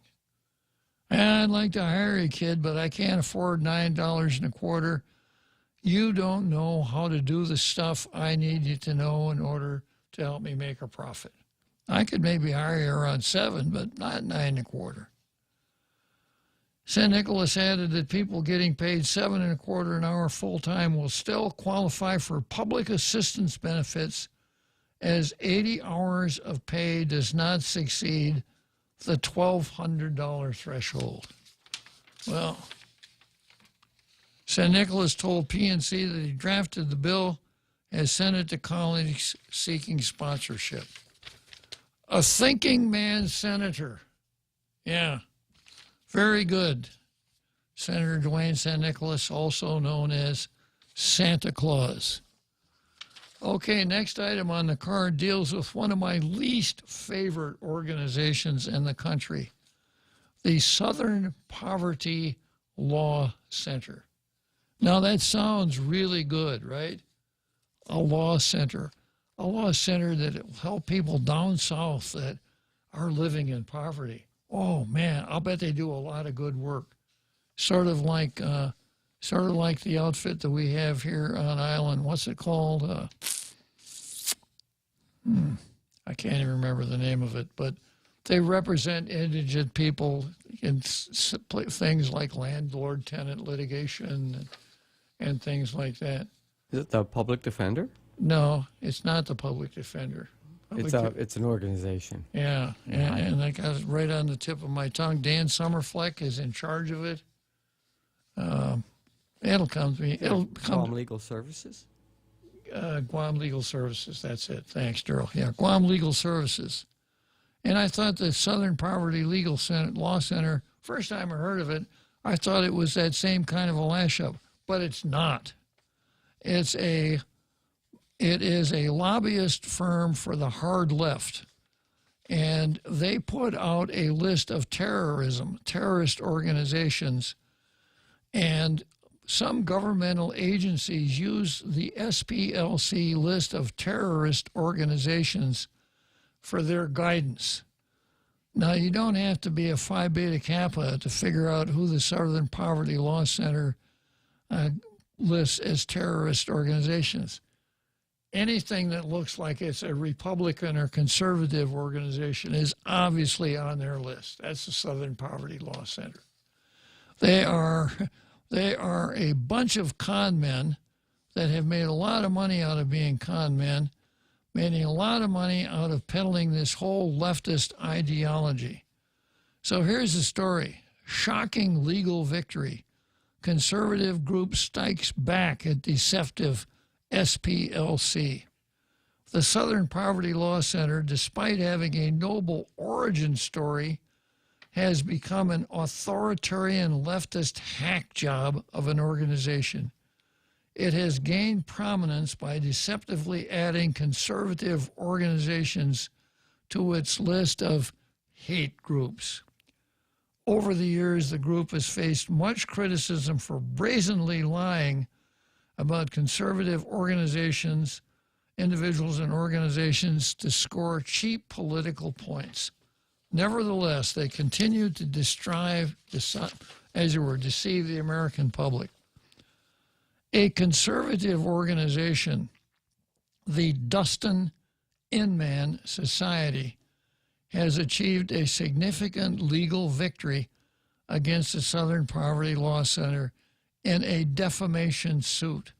And I'd like to hire a kid, but I can't afford $9 1/4. You don't know how to do the stuff I need you to know in order to help me make a profit. I could maybe hire you around 7, but not 9 1/4. St. Nicholas added that people getting paid 7 1/4 an hour full-time will still qualify for public assistance benefits as 80 hours of pay does not succeed the $1,200 threshold. Well, St. Nicholas told PNC that he drafted the bill, has sent it to colleagues seeking sponsorship. A thinking man senator. Yeah, very good. Senator Dwayne St. Nicholas, also known as Santa Claus. Okay, next item on the card deals with one of my least favorite organizations in the country, the Southern Poverty Law Center. Now that sounds really good, right? A law center that will help people down south that are living in poverty. Oh man, I'll bet they do a lot of good work. Sort of like the outfit that we have here on island. What's it called? I can't even remember the name of it, but they represent indigent people in things like landlord-tenant litigation and things like that. Is it the public defender? No, it's not the public defender. It's an organization. Yeah, and I got it right on the tip of my tongue. Dan Summerfleck is in charge of it. It'll come to me. It'll come. Guam Legal Services? Guam Legal Services, that's it. Thanks, Daryl. Yeah, Guam Legal Services. And I thought the Southern Poverty Legal Law Center, first time I heard of it, I thought it was that same kind of a lash-up, but it's not. It is a lobbyist firm for the hard left, and they put out a list of terrorist organizations, and some governmental agencies use the SPLC list of terrorist organizations for their guidance. Now, you don't have to be a Phi Beta Kappa to figure out who the Southern Poverty Law Center lists as terrorist organizations. Anything that looks like it's a Republican or conservative organization is obviously on their list. That's the Southern Poverty Law Center. They are a bunch of con men that have made a lot of money out of being con men, making a lot of money out of peddling this whole leftist ideology. So here's the story. Shocking legal victory. Conservative group strikes back at deceptive SPLC. The Southern Poverty Law Center, despite having a noble origin story, has become an authoritarian leftist hack job of an organization. It has gained prominence by deceptively adding conservative organizations to its list of hate groups. Over the years, the group has faced much criticism for brazenly lying about conservative organizations, individuals and organizations to score cheap political points. Nevertheless, they continue to deceive the American public. A conservative organization the Dustin Inman Society has achieved a significant legal victory against the Southern Poverty Law Center in a defamation suit,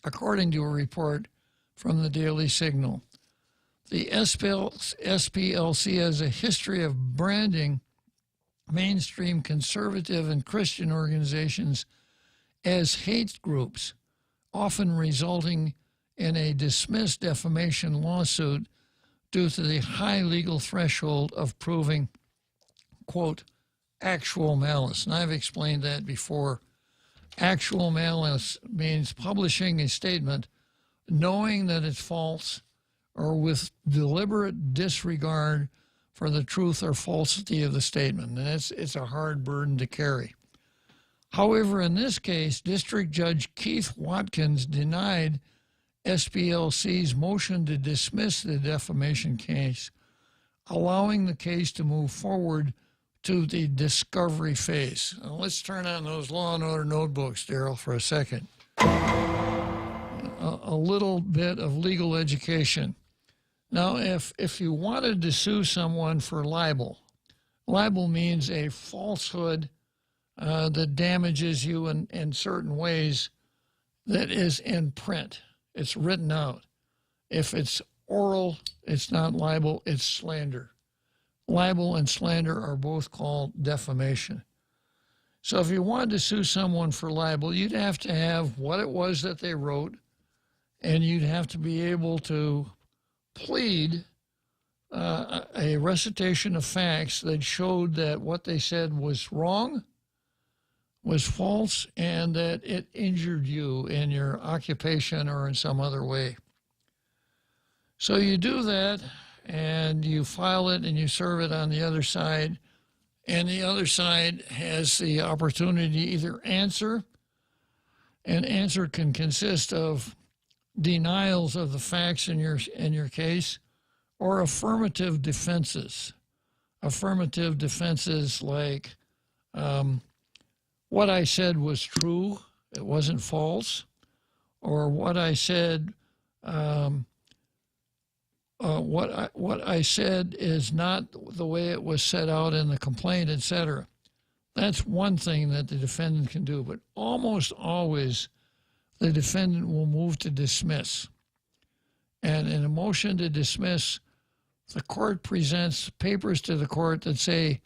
according to a report from the Daily Signal. The SPLC has a history of branding mainstream conservative and Christian organizations as hate groups, often resulting in a dismissed defamation lawsuit due to the high legal threshold of proving, quote, actual malice. And I've explained that before. Actual malice means publishing a statement knowing that it's false or with deliberate disregard for the truth or falsity of the statement. And it's a hard burden to carry. However, in this case, District Judge Keith Watkins denied SPLC's motion to dismiss the defamation case, allowing the case to move forward to the discovery phase. Now, let's turn on those Law and Order notebooks, Daryl, for a second. A little bit of legal education. Now, if you wanted to sue someone for libel means a falsehood that damages you in certain ways that is in print. It's written out. If it's oral, it's not libel, it's slander. Libel and slander are both called defamation. So if you wanted to sue someone for libel, you'd have to have what it was that they wrote, and you'd have to be able to plead a recitation of facts that showed that what they said was wrong, was false, and that it injured you in your occupation or in some other way. So you do that, and you file it, and you serve it on the other side, and the other side has the opportunity to either answer. An answer can consist of denials of the facts in your case, or affirmative defenses. Affirmative defenses like, what I said was true, it wasn't false, or what I said, what I said is not the way it was set out in the complaint, etc. That's one thing that the defendant can do, but almost always the defendant will move to dismiss. And in a motion to dismiss, the court presents papers to the court that say,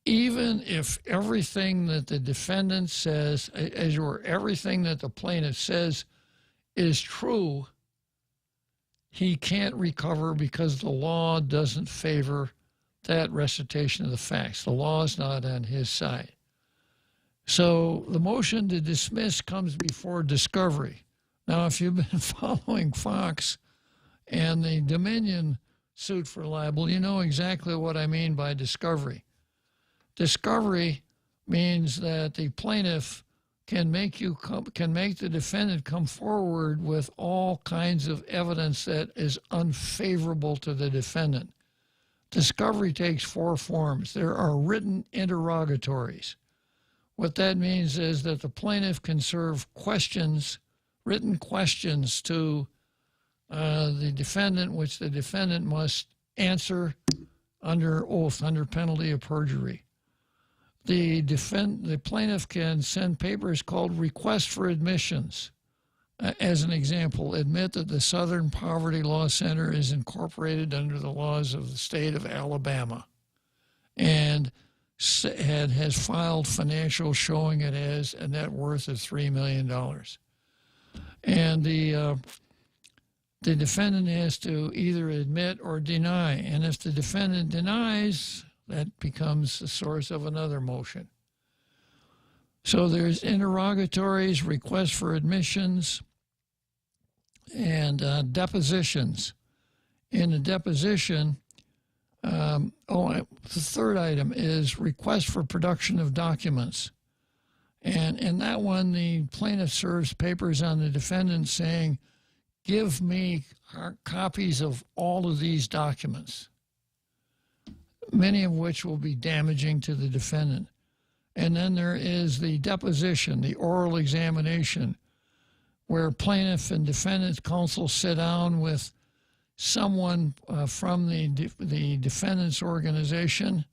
even if everything that the defendant says, everything that the plaintiff says is true, he can't recover because the law doesn't favor that recitation of the facts. The law is not on his side. So the motion to dismiss comes before discovery. Now, if you've been following Fox and the Dominion suit for libel, you know exactly what I mean by discovery. Discovery means that the plaintiff can make the defendant come forward with all kinds of evidence that is unfavorable to the defendant. Discovery takes four forms. There are written interrogatories. What that means is that the plaintiff can serve questions, written questions to the defendant, which the defendant must answer under oath, under penalty of perjury. The plaintiff can send papers called requests for admissions. As an example, admit that the Southern Poverty Law Center is incorporated under the laws of the state of Alabama and has filed financials showing it has a net worth of $3 million. And the defendant has to either admit or deny. And if the defendant denies, that becomes the source of another motion. So there's interrogatories, requests for admissions, and depositions. In a deposition, the third item is request for production of documents. And in that one, the plaintiff serves papers on the defendant saying, give me copies of all of these documents, many of which will be damaging to the defendant. And then there is the deposition, the oral examination, where plaintiff and defendant's counsel sit down with someone from the defendant's organization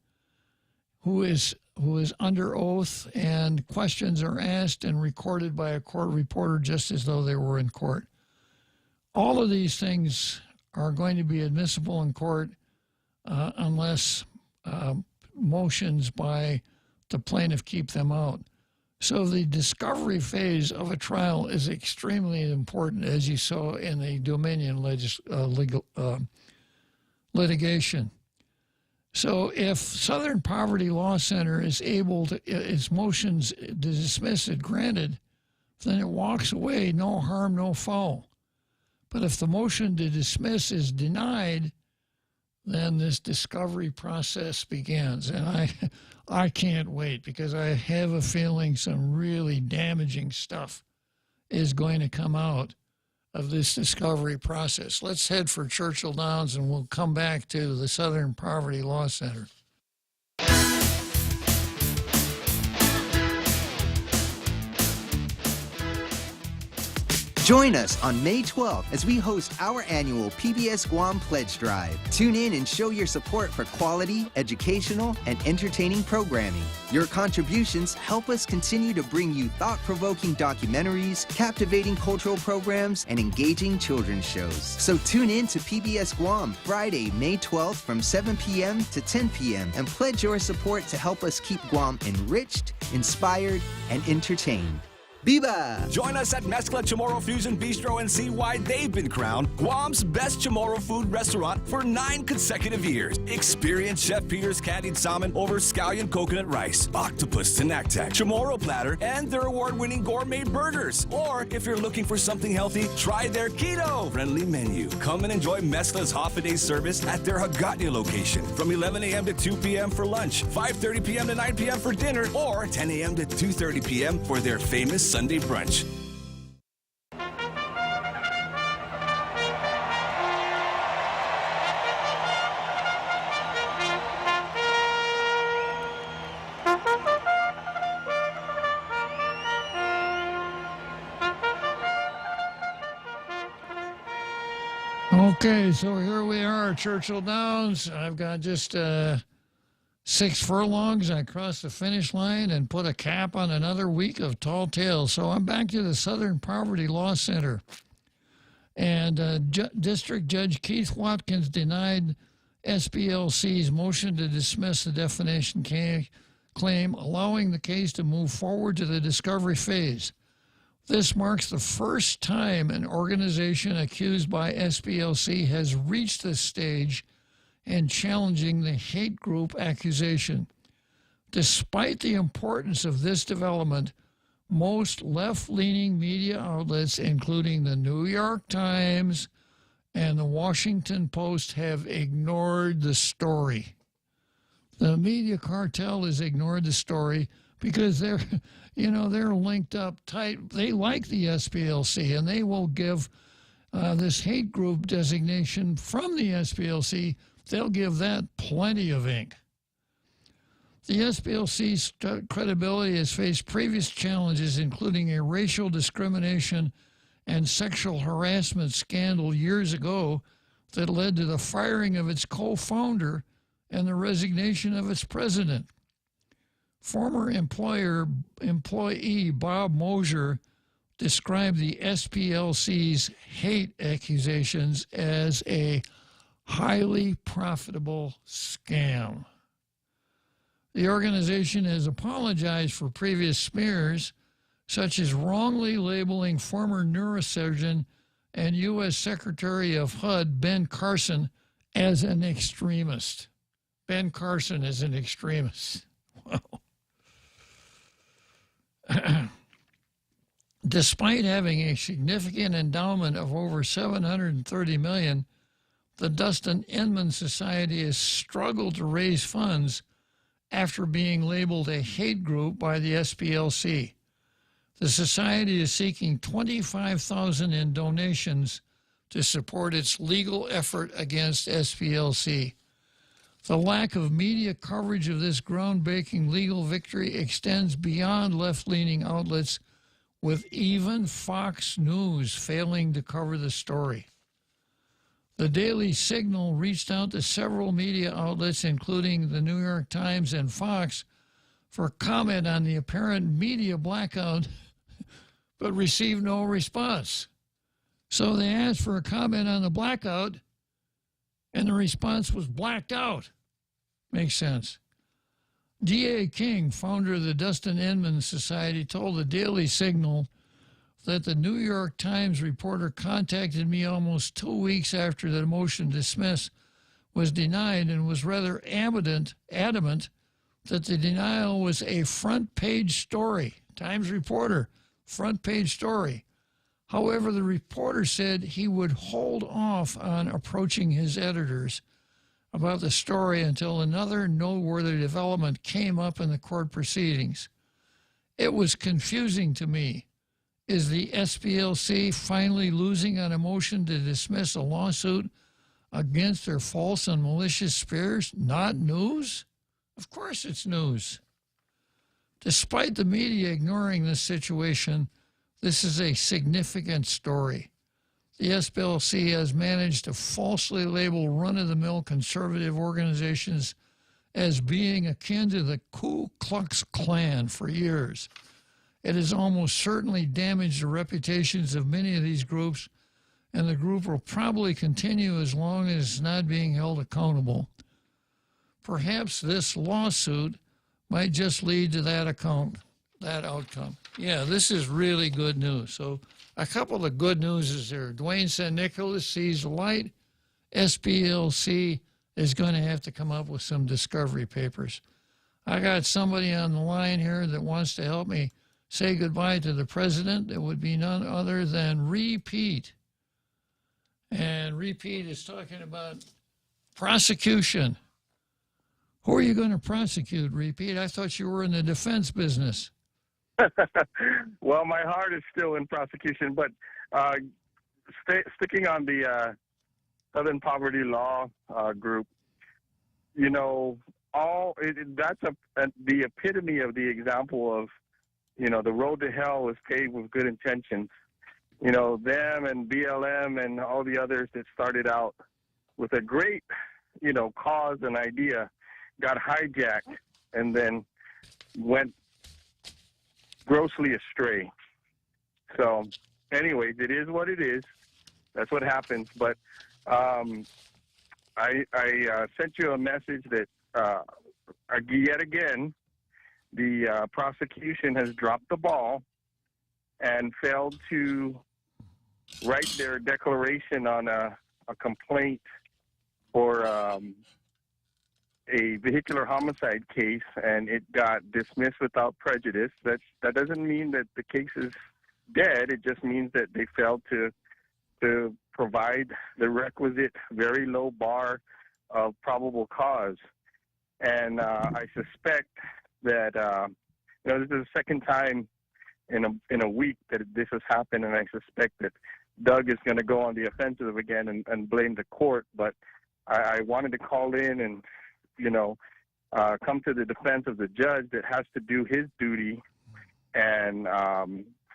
who is under oath, and questions are asked and recorded by a court reporter just as though they were in court. All of these things are going to be admissible in court unless motions by the plaintiff keep them out. So the discovery phase of a trial is extremely important, as you saw in the Dominion litigation. So if Southern Poverty Law Center is able to, its motions to dismiss it granted, then it walks away, no harm, no foul. But if the motion to dismiss is denied, then this discovery process begins. And I can't wait, because I have a feeling some really damaging stuff is going to come out of this discovery process. Let's head for Churchill Downs, and we'll come back to the Southern Poverty Law Center. Join us on May 12th as we host our annual PBS Guam Pledge Drive. Tune in and show your support for quality, educational, and entertaining programming. Your contributions help us continue to bring you thought-provoking documentaries, captivating cultural programs, and engaging children's shows. So tune in to PBS Guam Friday, May 12th from 7 p.m. to 10 p.m. and pledge your support to help us keep Guam enriched, inspired, and entertained. Viva! Join us at Mezcla Chamorro Fusion Bistro and see why they've been crowned Guam's best Chamorro food restaurant for 9 consecutive years. Experience Chef Peter's candied salmon over scallion coconut rice, octopus tinactac, Chamorro platter, and their award-winning gourmet burgers. Or if you're looking for something healthy, try their keto-friendly menu. Come and enjoy Mezcla's half-a-day service at their Hagatnya location from 11 a.m. to 2 p.m. for lunch, 5:30 p.m. to 9 p.m. for dinner, or 10 a.m. to 2:30 p.m. for their famous Sunday brunch. Okay, so here we are, Churchill Downs. I've got just 6 furlongs. I crossed the finish line and put a cap on another week of tall tales. So I'm back to the Southern Poverty Law Center. And District Judge Keith Watkins denied SPLC's motion to dismiss the defamation claim, allowing the case to move forward to the discovery phase. This marks the first time an organization accused by SPLC has reached this stage and challenging the hate group accusation. Despite the importance of this development, most left-leaning media outlets, including the New York Times and the Washington Post, have ignored the story. The media cartel has ignored the story because they're linked up tight. They like the SPLC, and they will give this hate group designation from the SPLC. They'll give that plenty of ink. The SPLC's credibility has faced previous challenges, including a racial discrimination and sexual harassment scandal years ago that led to the firing of its co-founder and the resignation of its president. Former employee Bob Mosier described the SPLC's hate accusations as a highly profitable scam. The organization has apologized for previous smears, such as wrongly labeling former neurosurgeon and U.S. Secretary of HUD Ben Carson as an extremist. Ben Carson is an extremist. Wow. Despite having a significant endowment of over $730 million, the Dustin Inman Society has struggled to raise funds after being labeled a hate group by the SPLC. The society is seeking $25,000 in donations to support its legal effort against SPLC. The lack of media coverage of this groundbreaking legal victory extends beyond left-leaning outlets, with even Fox News failing to cover the story. The Daily Signal reached out to several media outlets, including the New York Times and Fox, for comment on the apparent media blackout, but received no response. So they asked for a comment on the blackout, and the response was blacked out. Makes sense. D.A. King, founder of the Dustin Inman Society, told the Daily Signal that the New York Times reporter contacted me almost 2 weeks after the motion to dismiss was denied and was rather adamant that the denial was a front-page story. Times reporter, front-page story. However, the reporter said he would hold off on approaching his editors about the story until another noteworthy development came up in the court proceedings. It was confusing to me. Is the SPLC finally losing on a motion to dismiss a lawsuit against their false and malicious spears? Not news? Of course it's news. Despite the media ignoring this situation, this is a significant story. The SPLC has managed to falsely label run-of-the-mill conservative organizations as being akin to the Ku Klux Klan for years. It has almost certainly damaged the reputations of many of these groups, and the group will probably continue as long as it's not being held accountable. Perhaps this lawsuit might just lead to that outcome. Yeah, this is really good news. So a couple of good news is there. Dwayne St. Nicholas sees the light. SPLC is going to have to come up with some discovery papers. I got somebody on the line here that wants to help me say goodbye to the president. It would be none other than Repeat. And Repeat is talking about prosecution. Who are you going to prosecute, Repeat? I thought you were in the defense business. Well, my heart is still in prosecution, but sticking on the Southern Poverty Law group, you know, that's the epitome of the example of, you know, the road to hell is paved with good intentions. You know, them and BLM and all the others that started out with a great, you know, cause and idea got hijacked and then went grossly astray. So, anyways, it is what it is. That's what happens. But I sent you a message that yet again, the prosecution has dropped the ball and failed to write their declaration on a complaint for a vehicular homicide case, and it got dismissed without prejudice. That doesn't mean that the case is dead. It just means that they failed to provide the requisite very low bar of probable cause. And I suspect that you know, this is the second time in a week that this has happened, and I suspect that Doug is going to go on the offensive again and blame the court. But I wanted to call in and, you know, come to the defense of the judge that has to do his duty and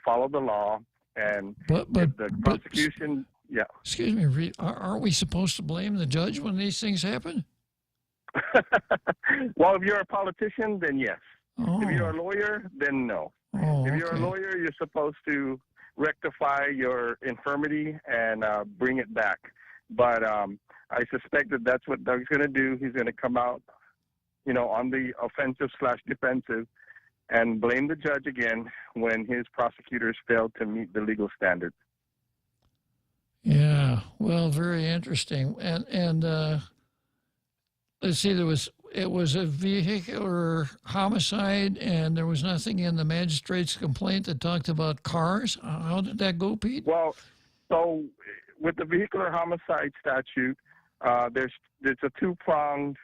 follow the law. And the prosecution, yeah. Excuse me, aren't we supposed to blame the judge when these things happen? Well, if you're a politician, then yes. Oh. If you're a lawyer, then no. Oh, if you're a lawyer, you're supposed to rectify your infirmity and bring it back. But I suspect that that's what Doug's going to do. He's going to come out, you know, on the offensive/defensive and blame the judge again when his prosecutors failed to meet the legal standard. Yeah, well, very interesting. And let's see, it was a vehicular homicide, and there was nothing in the magistrate's complaint that talked about cars. How did that go, Pete? Well, so with the vehicular homicide statute, there's a two-pronged,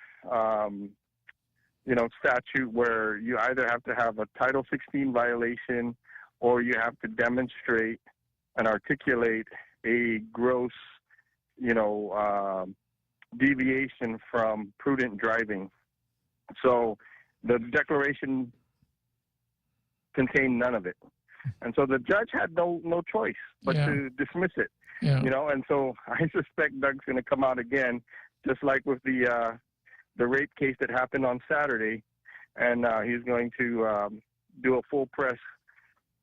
you know, statute where you either have to have a Title 16 violation or you have to demonstrate and articulate a gross, you know, deviation from prudent driving. So the declaration contained none of it. And so the judge had no choice but to dismiss it. Yeah. You know, and so I suspect Doug's going to come out again, just like with the rape case that happened on Saturday, and he's going to do a full press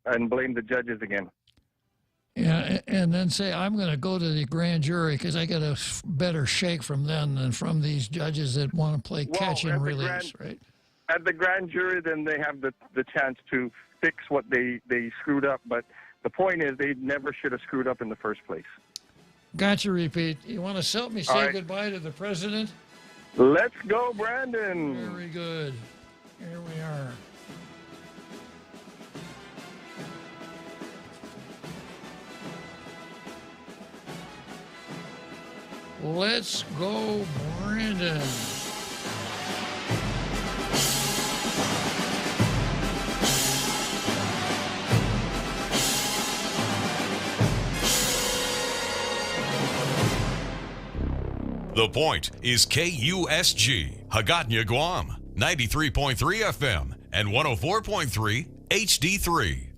and blame the judges again. Yeah, and then say, I'm going to go to the grand jury because I get a better shake from them than from these judges that want to play catch and release, right? At the grand jury, then they have the chance to fix what they screwed up. But the point is, they never should have screwed up in the first place. Gotcha, Repeat. You want to help me say goodbye to the president? Let's go, Brandon. Very good. Here we are. Let's go, Brandon. The Point is KUSG, Hagåtña, Guam, 93.3 FM and 104.3 HD3.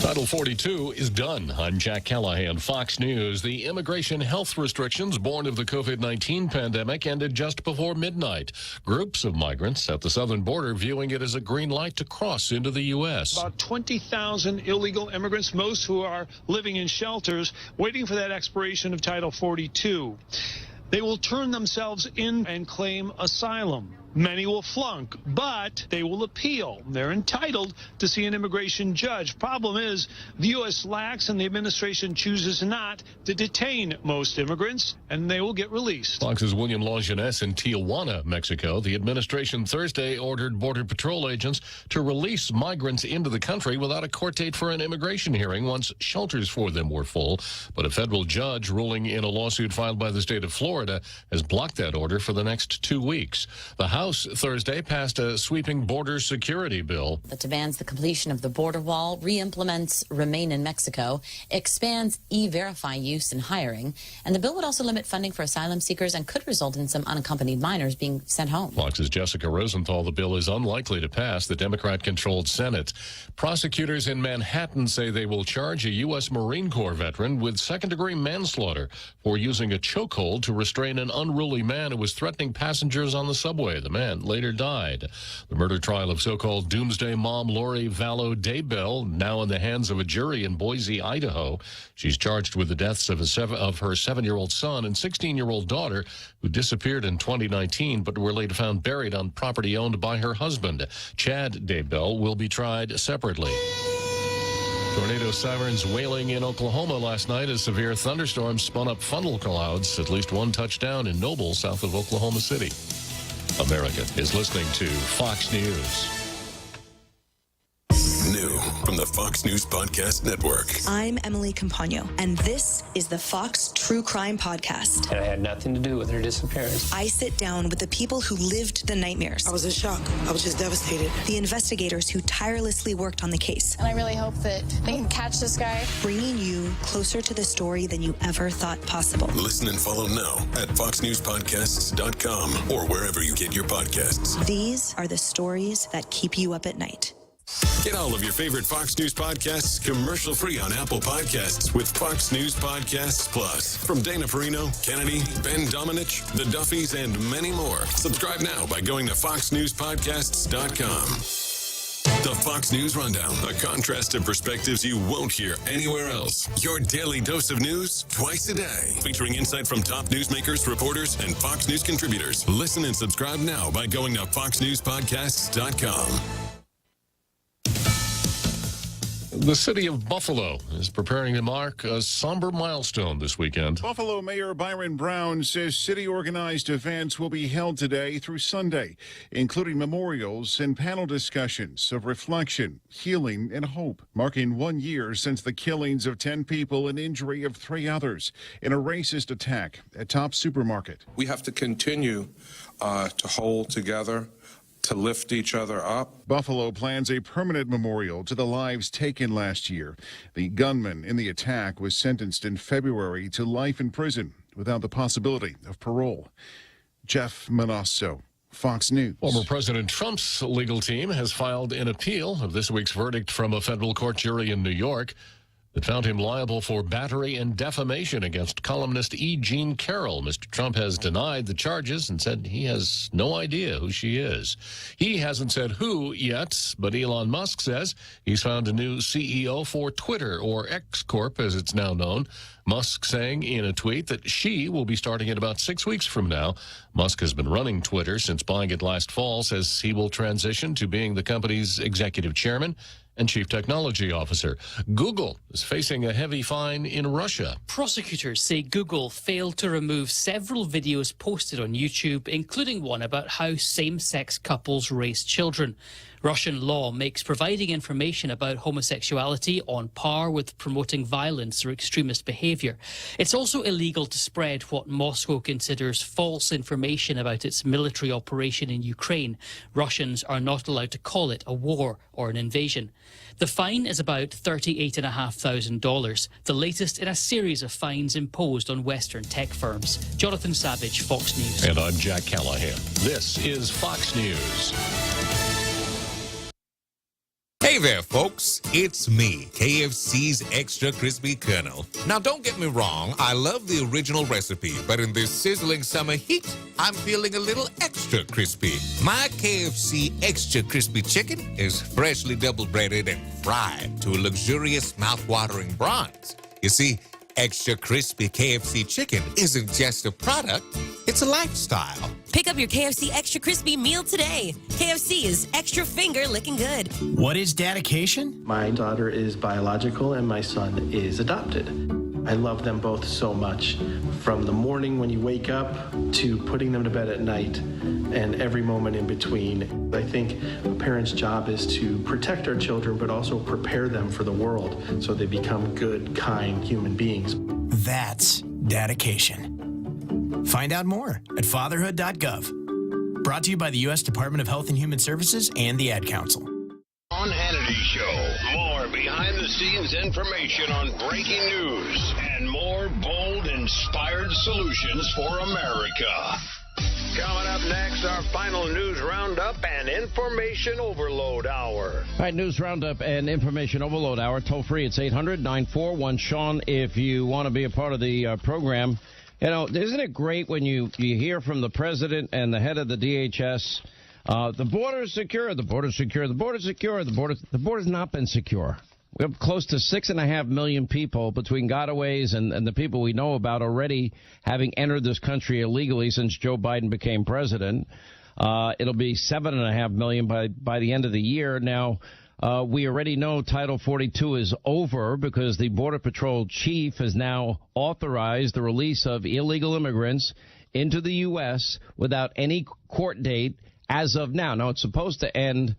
Title 42 is done. I'm Jack Callahan, Fox News. The immigration health restrictions born of the COVID-19 pandemic ended just before midnight. Groups of migrants at the southern border viewing it as a green light to cross into the U.S. About 20,000 illegal immigrants, most who are living in shelters, waiting for that expiration of Title 42. They will turn themselves in and claim asylum. Many will flunk, but they will appeal. They're entitled to see an immigration judge. Problem is, the U.S. lacks and the administration chooses not to detain most immigrants, and they will get released. Fox's William Longinus in Tijuana, Mexico. The administration Thursday ordered Border Patrol agents to release migrants into the country without a court date for an immigration hearing once shelters for them were full. But a federal judge ruling in a lawsuit filed by the state of Florida has blocked that order for the next 2 weeks. The House Thursday passed a sweeping border security bill that demands the completion of the border wall, re-implements Remain in Mexico, expands E-Verify use in hiring, and the bill would also limit funding for asylum seekers and could result in some unaccompanied minors being sent home. Fox's Jessica Rosenthal. The bill is unlikely to pass the Democrat-controlled Senate. Prosecutors in Manhattan say they will charge a U.S. Marine Corps veteran with second-degree manslaughter for using a chokehold to restrain an unruly man who was threatening passengers on the subway. The man later died. The murder trial of so-called doomsday mom Lori Vallow Daybell now in the hands of a jury in Boise, Idaho. She's charged with the deaths of her 7-year-old son and 16-year-old daughter who disappeared in 2019 but were later found buried on property owned by her husband. Chad Daybell will be tried separately. Tornado sirens wailing in Oklahoma last night as severe thunderstorms spun up funnel clouds. At least one touchdown in Noble, south of Oklahoma City. America is listening to Fox News. New from the Fox News Podcast Network. I'm Emily Campagno, and this is the Fox True Crime Podcast. And I had nothing to do with her disappearance. I sit down with the people who lived the nightmares. I was in shock. I was just devastated. The investigators who tirelessly worked on the case. And I really hope that they can catch this guy. Bringing you closer to the story than you ever thought possible. Listen and follow now at foxnewspodcasts.com or wherever you get your podcasts. These are the stories that keep you up at night. Get all of your favorite Fox News podcasts commercial-free on Apple Podcasts with Fox News Podcasts Plus. From Dana Perino, Kennedy, Ben Domenech, The Duffys, and many more. Subscribe now by going to foxnewspodcasts.com. The Fox News Rundown, a contrast of perspectives you won't hear anywhere else. Your daily dose of news twice a day, featuring insight from top newsmakers, reporters, and Fox News contributors. Listen and subscribe now by going to foxnewspodcasts.com. The city of Buffalo is preparing to mark a somber milestone this weekend. Buffalo Mayor Byron Brown says city-organized events will be held today through Sunday, including memorials and panel discussions of reflection, healing, and hope, marking 1 year since the killings of 10 people and injury of 3 others in a racist attack at Top Supermarket. We have to continue to hold together, to lift each other up. Buffalo plans a permanent memorial to the lives taken last year. The gunman in the attack was sentenced in February to life in prison without the possibility of parole. Jeff Manasso, Fox News. Former President Trump's legal team has filed an appeal of this week's verdict from a federal court jury in New York that found him liable for battery and defamation against columnist E. Jean Carroll. Mr. Trump has denied the charges and said he has no idea who she is. He hasn't said who yet, but Elon Musk says he's found a new CEO for Twitter, or X Corp as it's now known. Musk saying in a tweet that she will be starting it about 6 weeks from now. Musk has been running Twitter since buying it last fall, says he will transition to being the company's executive chairman and chief technology officer. Google is facing a heavy fine in Russia. Prosecutors say Google failed to remove several videos posted on YouTube, including one about how same-sex couples raise children. Russian law makes providing information about homosexuality on par with promoting violence or extremist behavior. It's also illegal to spread what Moscow considers false information about its military operation in Ukraine. Russians are not allowed to call it a war or an invasion. The fine is about $38,500, the latest in a series of fines imposed on Western tech firms. Jonathan Savage, Fox News. And I'm Jack Callahan. This is Fox News. Hey there, folks. It's me, KFC's Extra Crispy Colonel. Now, don't get me wrong. I love the original recipe, but in this sizzling summer heat, I'm feeling a little extra crispy. My KFC Extra Crispy Chicken is freshly double-breaded and fried to a luxurious, mouth-watering bronze. You see, Extra Crispy KFC Chicken isn't just a product, it's a lifestyle. Pick up your KFC Extra Crispy meal today. KFC is extra finger licking good. What is dedication? My daughter is biological and my son is adopted. I love them both so much. From the morning when you wake up to putting them to bed at night and every moment in between. I think a parent's job is to protect our children, but also prepare them for the world so they become good, kind human beings. That's dedication. Find out more at fatherhood.gov. Brought to you by the U.S. Department of Health and Human Services and the Ad Council. On Hannity Show, more behind-the-scenes information on breaking news and more bold, inspired solutions for America. Coming up next, our final news roundup and information overload hour. All right, news roundup and information overload hour. Toll free, it's 800-941-SEAN if you want to be a part of the program. You know, isn't it great when you hear from the president and the head of the DHS, the border is secure, the border is secure, the border is secure, the border's not been secure. We have close to 6.5 million people between gotaways and the people we know about already having entered this country illegally since Joe Biden became president. It'll be 7.5 million by the end of the year. Now, we already know Title 42 is over because the Border Patrol chief has now authorized the release of illegal immigrants into the U.S. without any court date as of now. Now, it's supposed to end